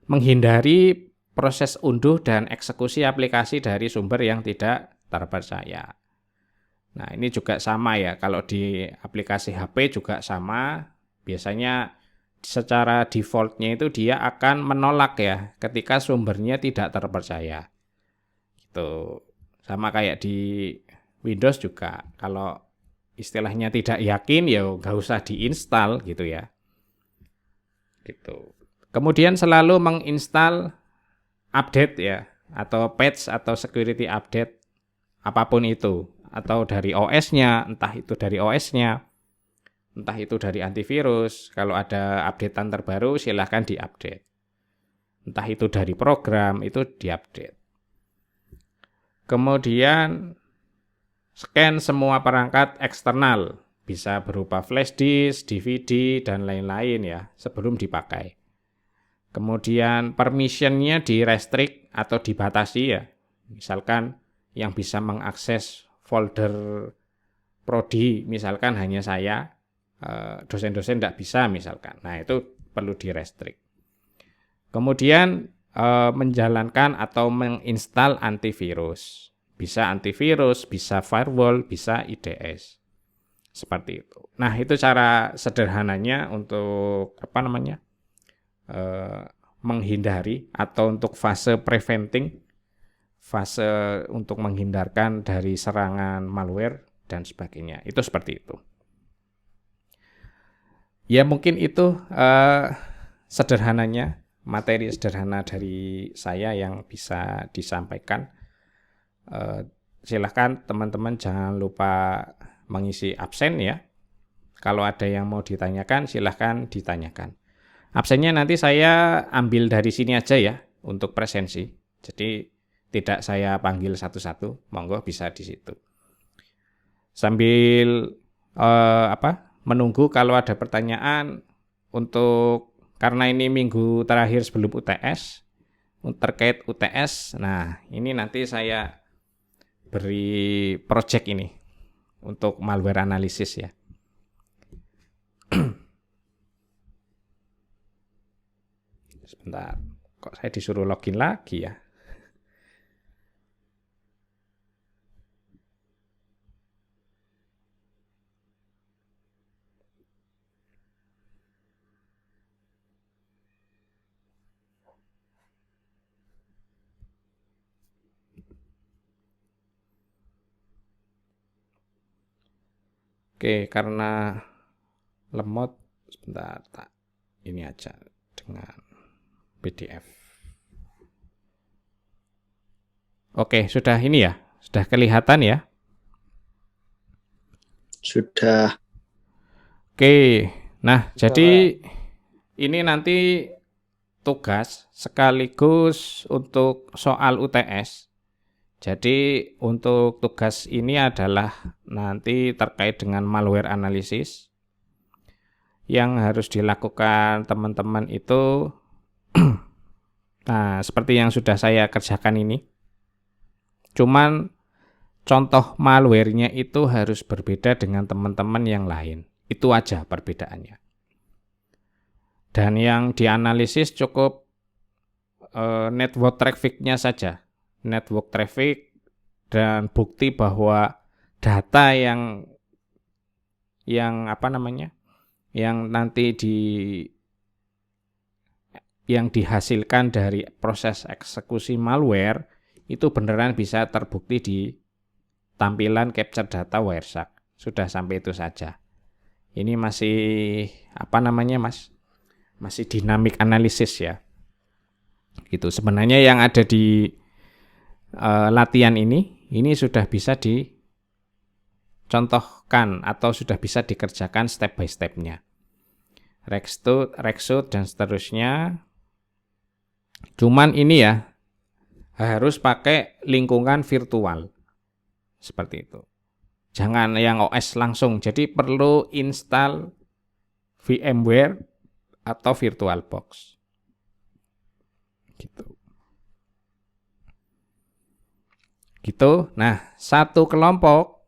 Menghindari proses unduh dan eksekusi aplikasi dari sumber yang tidak terpercaya. Nah, ini juga sama ya, kalau di aplikasi HP juga sama. Biasanya secara defaultnya itu dia akan menolak ya ketika sumbernya tidak terpercaya. Gitu. Sama kayak di Windows juga, kalau istilahnya tidak yakin ya nggak usah diinstal gitu ya. Gitu. Kemudian selalu menginstal update ya, atau patch atau security update apapun itu, atau dari OS-nya, entah itu dari OS-nya, entah itu dari antivirus. Kalau ada updatean terbaru silahkan diupdate. Entah itu dari program, itu diupdate. Kemudian scan semua perangkat eksternal, bisa berupa flash disk, DVD, dan lain-lain ya, sebelum dipakai. Kemudian permission-nya di-restrict atau dibatasi ya. Misalkan yang bisa mengakses folder prodi, misalkan hanya saya, dosen-dosen tidak bisa misalkan. Nah, itu perlu di-restrict. Kemudian menjalankan atau menginstal antivirus. Bisa antivirus, bisa firewall, bisa IDS. Seperti itu. Nah, itu cara sederhananya untuk menghindari atau untuk fase preventing, fase untuk menghindarkan dari serangan malware dan sebagainya. Itu seperti itu. Ya, mungkin itu sederhananya, materi sederhana dari saya yang bisa disampaikan. Silahkan teman-teman jangan lupa mengisi absen ya. Kalau ada yang mau ditanyakan, silahkan ditanyakan. Absennya nanti saya ambil dari sini aja ya untuk presensi. Jadi tidak saya panggil satu-satu, monggo bisa di situ. Sambil menunggu kalau ada pertanyaan karena ini minggu terakhir sebelum UTS, terkait UTS. Nah, ini nanti saya beri project ini untuk malware analisis ya. Sebentar, kok saya disuruh login lagi ya? Oke, karena lemot, sebentar, ini aja dengan PDF. Oke, sudah ini ya? Sudah kelihatan ya? Sudah. Oke, nah jadi ini nanti tugas sekaligus untuk soal UTS. Jadi untuk tugas ini adalah nanti terkait dengan malware analysis. Yang harus dilakukan teman-teman itu Nah, seperti yang sudah saya kerjakan ini. Cuman contoh malware-nya itu harus berbeda dengan teman-teman yang lain. Itu aja perbedaannya. Dan yang dianalisis cukup network traffic-nya saja. Network traffic dan bukti bahwa data yang nanti yang dihasilkan dari proses eksekusi malware itu beneran bisa terbukti di tampilan capture data Wireshark. Sudah sampai itu saja. Ini masih Mas? Masih dynamic analysis ya. Gitu. Sebenarnya yang ada di latihan ini sudah bisa dicontohkan atau sudah bisa dikerjakan step by step-nya. Rexroute dan seterusnya. Cuman ini ya harus pakai lingkungan virtual. Seperti itu. Jangan yang OS langsung. Jadi perlu install VMware atau VirtualBox. Gitu. Nah, satu kelompok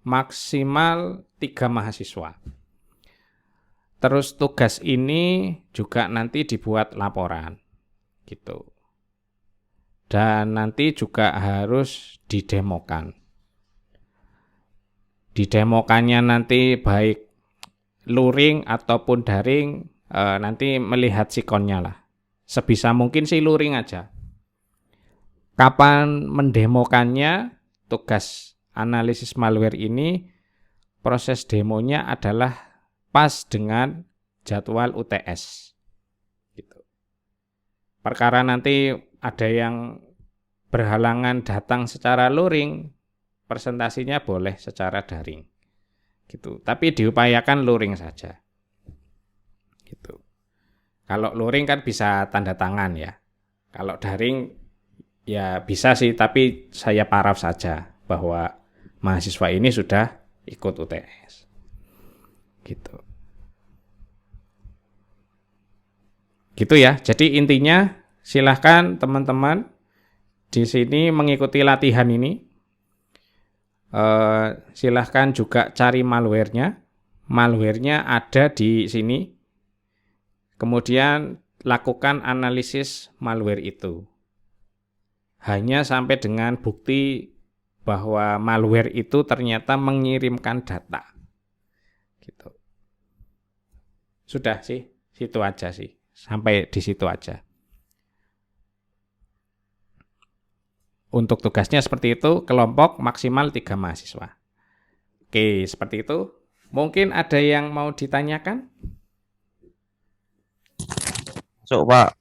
maksimal 3 mahasiswa. Terus tugas ini juga nanti dibuat laporan. Gitu. Dan nanti juga harus didemokan. Didemokannya nanti baik luring ataupun daring, nanti melihat sikonnya lah. Sebisa mungkin sih luring aja. Kapan mendemokannya, tugas analisis malware ini, proses demonya adalah pas dengan jadwal UTS. Gitu. Perkara nanti ada yang berhalangan datang secara luring, presentasinya boleh secara daring. Gitu. Tapi diupayakan luring saja. Gitu. Kalau luring kan bisa tanda tangan ya. Kalau daring ya bisa sih, tapi saya paraf saja bahwa mahasiswa ini sudah ikut UTS. Gitu. Gitu ya. Jadi intinya silahkan teman-teman di sini mengikuti latihan ini. Silahkan juga cari malware-nya. Malware-nya ada di sini. Kemudian lakukan analisis malware itu. Hanya sampai dengan bukti bahwa malware itu ternyata mengirimkan data. Gitu. Sudah sih, situ aja sih. Sampai di situ aja. Untuk tugasnya seperti itu, kelompok maksimal 3 mahasiswa. Oke, seperti itu. Mungkin ada yang mau ditanyakan? So, Pak.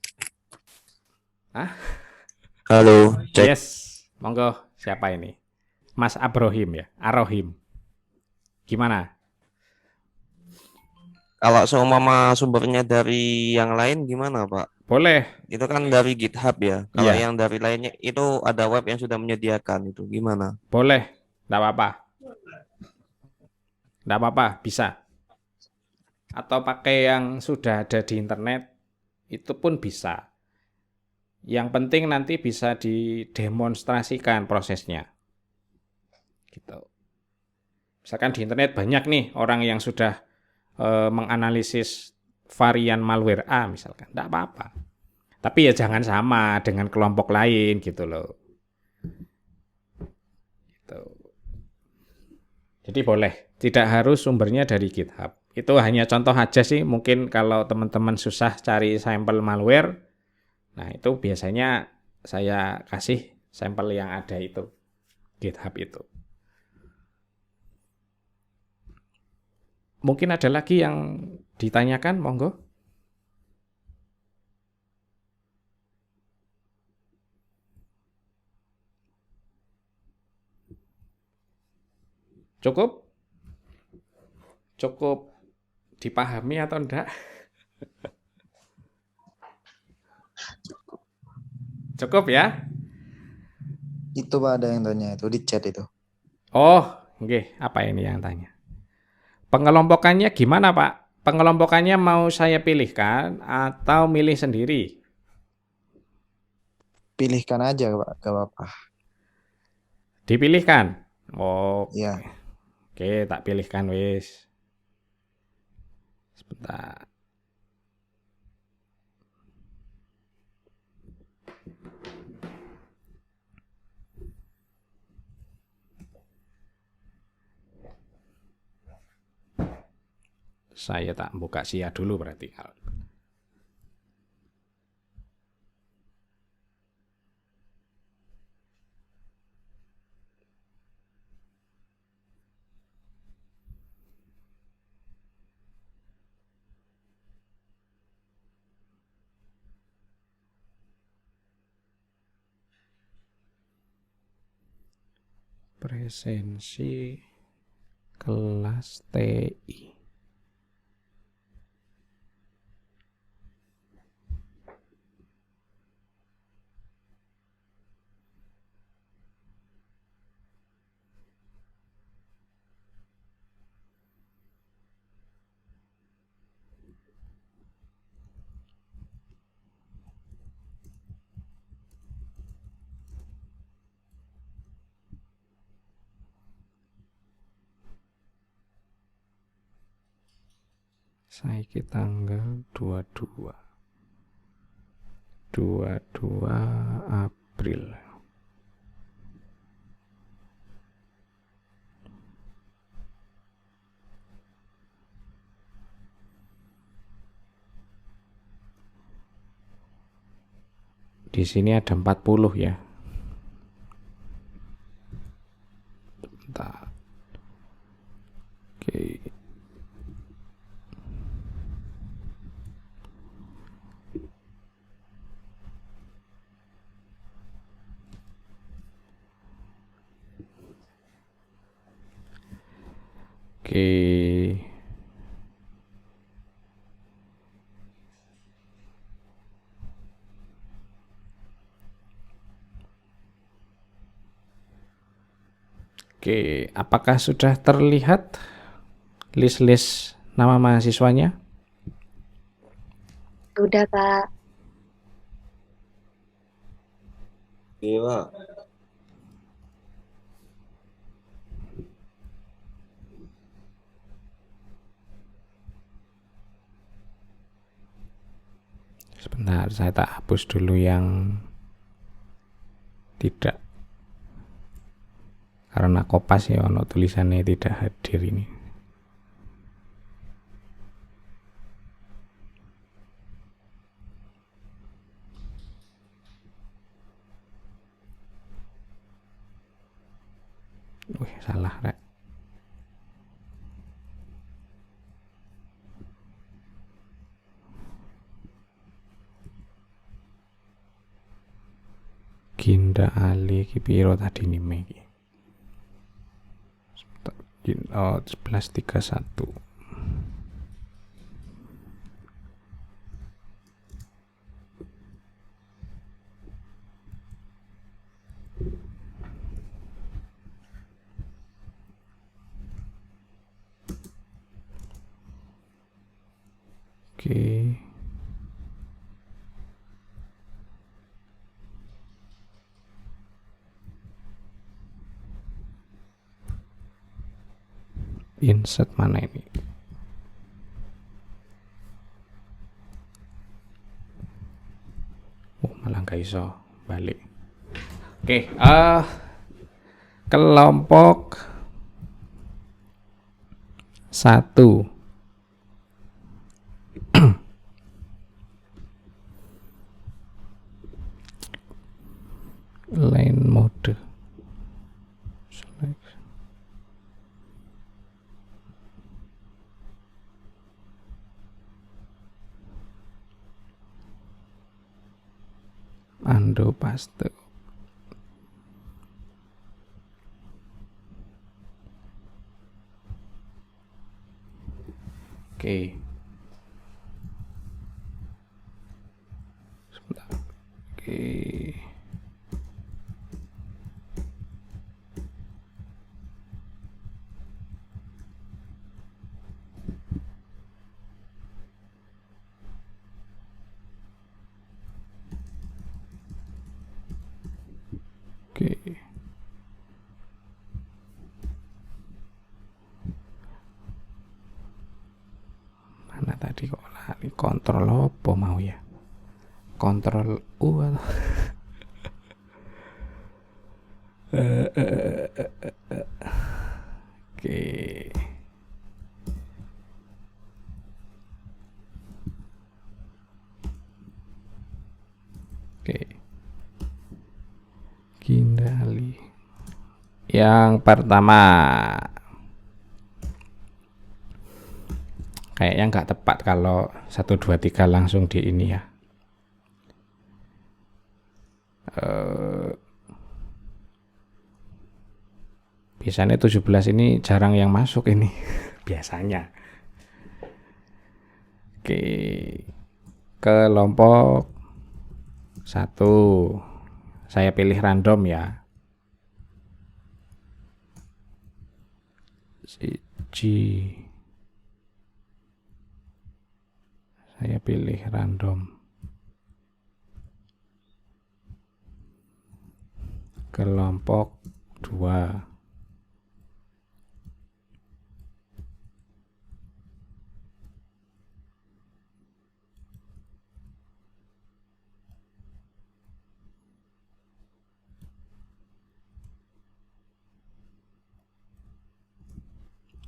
Hah? Halo, cek. Yes, monggo. Siapa ini? Mas Abrohim ya? Arohim. Gimana? Kalau seumpama sumbernya dari yang lain gimana, Pak? Boleh. Itu kan dari GitHub ya. Kalau Iya. yang dari lainnya itu ada web yang sudah menyediakan itu gimana? Boleh. Nggak apa-apa. Nggak apa-apa, bisa. Atau pakai yang sudah ada di internet, itu pun bisa. Yang penting nanti bisa didemonstrasikan prosesnya. Gitu. Misalkan di internet banyak nih orang yang sudah menganalisis varian malware A misalkan, enggak apa-apa. Tapi ya jangan sama dengan kelompok lain gitu loh. Gitu. Jadi boleh, tidak harus sumbernya dari GitHub. Itu hanya contoh aja sih, mungkin kalau teman-teman susah cari sampel malware, nah itu biasanya saya kasih sampel yang ada itu, GitHub itu. Mungkin ada lagi yang ditanyakan, monggo. Cukup? Cukup dipahami atau enggak? Cukup ya? Itu Pak ada yang tanya itu di chat itu. Oh, nggih, apa ini yang tanya? Pengelompokannya gimana, Pak? Pengelompokannya mau saya pilihkan atau milih sendiri? Pilihkan aja Pak, gak apa-apa. Dipilihkan. Oh, Ya, oke, tak pilihkan wis. Sebentar. Saya tak buka Sia dulu berarti. Presensi kelas TI. Saiki tanggal 22 April. Di sini ada 40 ya. Bentar. Oke. Oke. Oke, apakah sudah terlihat list-list nama mahasiswanya? Udah, Pak. Iya, Pak. Sebentar, saya tak hapus dulu yang tidak. Karena kopas ya ono tulisannya tidak hadir ini. Wih, salah, Rek. Ginda Ali ki piro tadi nih iki? Oh, 11.31. Oke. Insert mana ini? Oh, malah nggak iso balik. Oke, kelompok 1. Line mode. Select. Undo paste. Oke. Sebentar. Oke. kontrol apa mau ya? Kontrol U atau oke. Oke. Kendali. Yang pertama, kayaknya nggak tepat kalau 1 2 3 langsung di ini ya. Biasanya 17 ini jarang yang masuk ini. Biasanya. Oke. Kelompok 1 saya pilih random ya. Siji. Saya pilih random. Kelompok 2.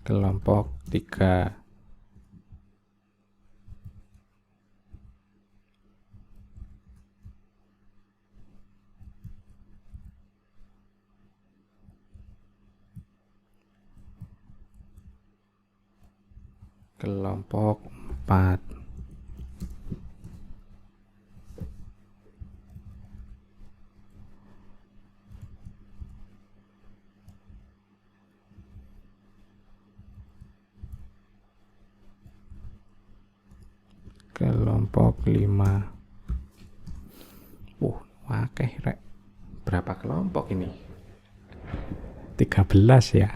Kelompok 3. Kelompok 4. Kelompok 5. Wakeh rek. Berapa kelompok ini? 13 ya.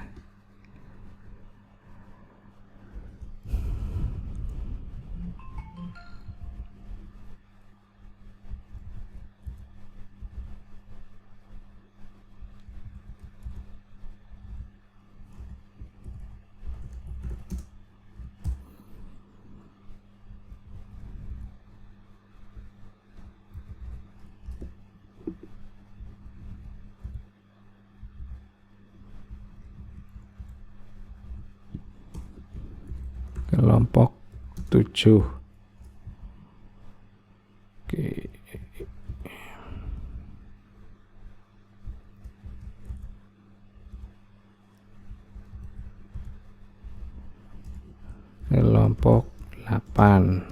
Kelompok 7. Oke. Kelompok 8.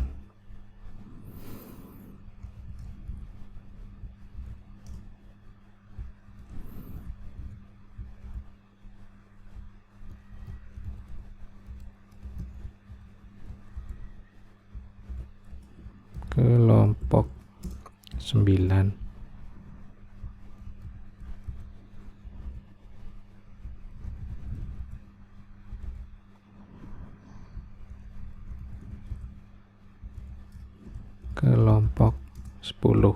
Kelompok 9. Kelompok 10.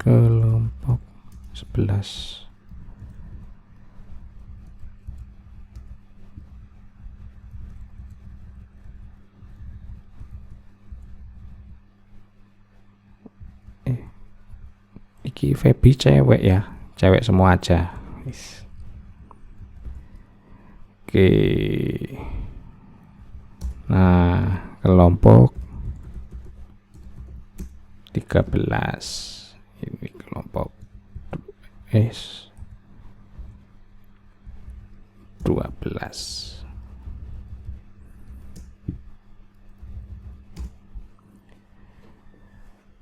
Kelompok 11. Iki Feby cewek ya, cewek semua aja. Oke. Nah, kelompok 13. Ini kelompok 12.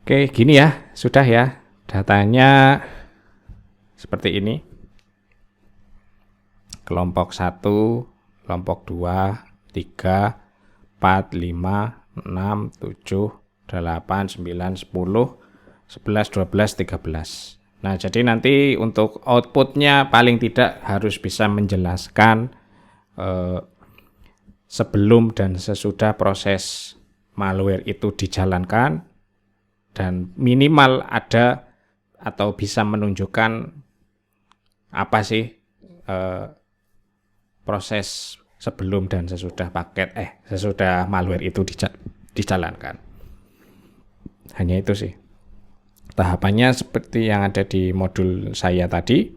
Oke, gini ya, sudah ya. Datanya seperti ini. Kelompok 1, kelompok 2, 3, 4, 5, 6, 7, 8, 9, 10, 11, 12, 13. Nah, jadi nanti untuk outputnya paling tidak harus bisa menjelaskan sebelum dan sesudah proses malware itu dijalankan, dan minimal ada atau bisa menunjukkan apa sih proses sebelum dan sesudah sesudah malware itu dijalankan. Hanya itu sih. Tahapannya seperti yang ada di modul saya tadi.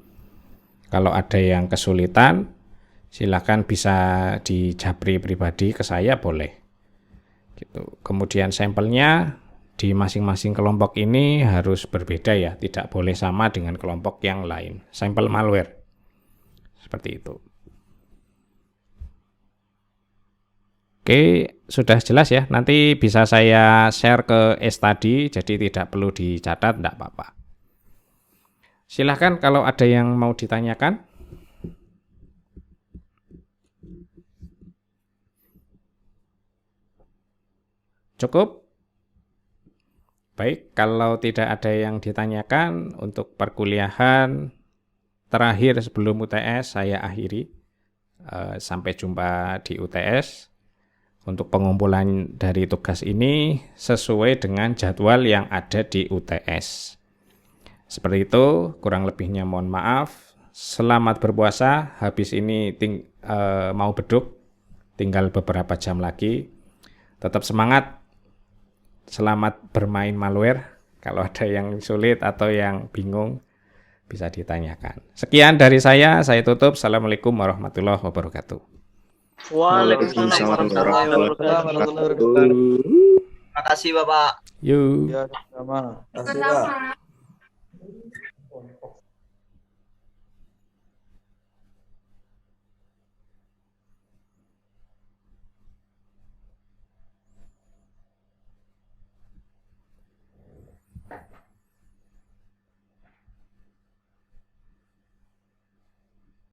Kalau ada yang kesulitan, silakan bisa dijapri pribadi ke saya, boleh. Gitu. Kemudian sampelnya di masing-masing kelompok ini harus berbeda ya, tidak boleh sama dengan kelompok yang lain. Sampel malware. Seperti itu. Oke, sudah jelas ya. Nanti bisa saya share ke study, jadi tidak perlu dicatat, enggak apa-apa. Silahkan kalau ada yang mau ditanyakan. Cukup? Baik, kalau tidak ada yang ditanyakan untuk perkuliahan terakhir sebelum UTS, saya akhiri. Sampai jumpa di UTS. Untuk pengumpulan dari tugas ini sesuai dengan jadwal yang ada di UTS. Seperti itu, kurang lebihnya mohon maaf. Selamat berpuasa, habis ini mau beduk, tinggal beberapa jam lagi. Tetap semangat, selamat bermain malware. Kalau ada yang sulit atau yang bingung, bisa ditanyakan. Sekian dari saya tutup. Assalamualaikum warahmatullahi wabarakatuh. Waalaikumsalam warahmatullahi wabarakatuh. Terima kasih Bapak. Yuk. Ya, sama. Terima kasih, Pak.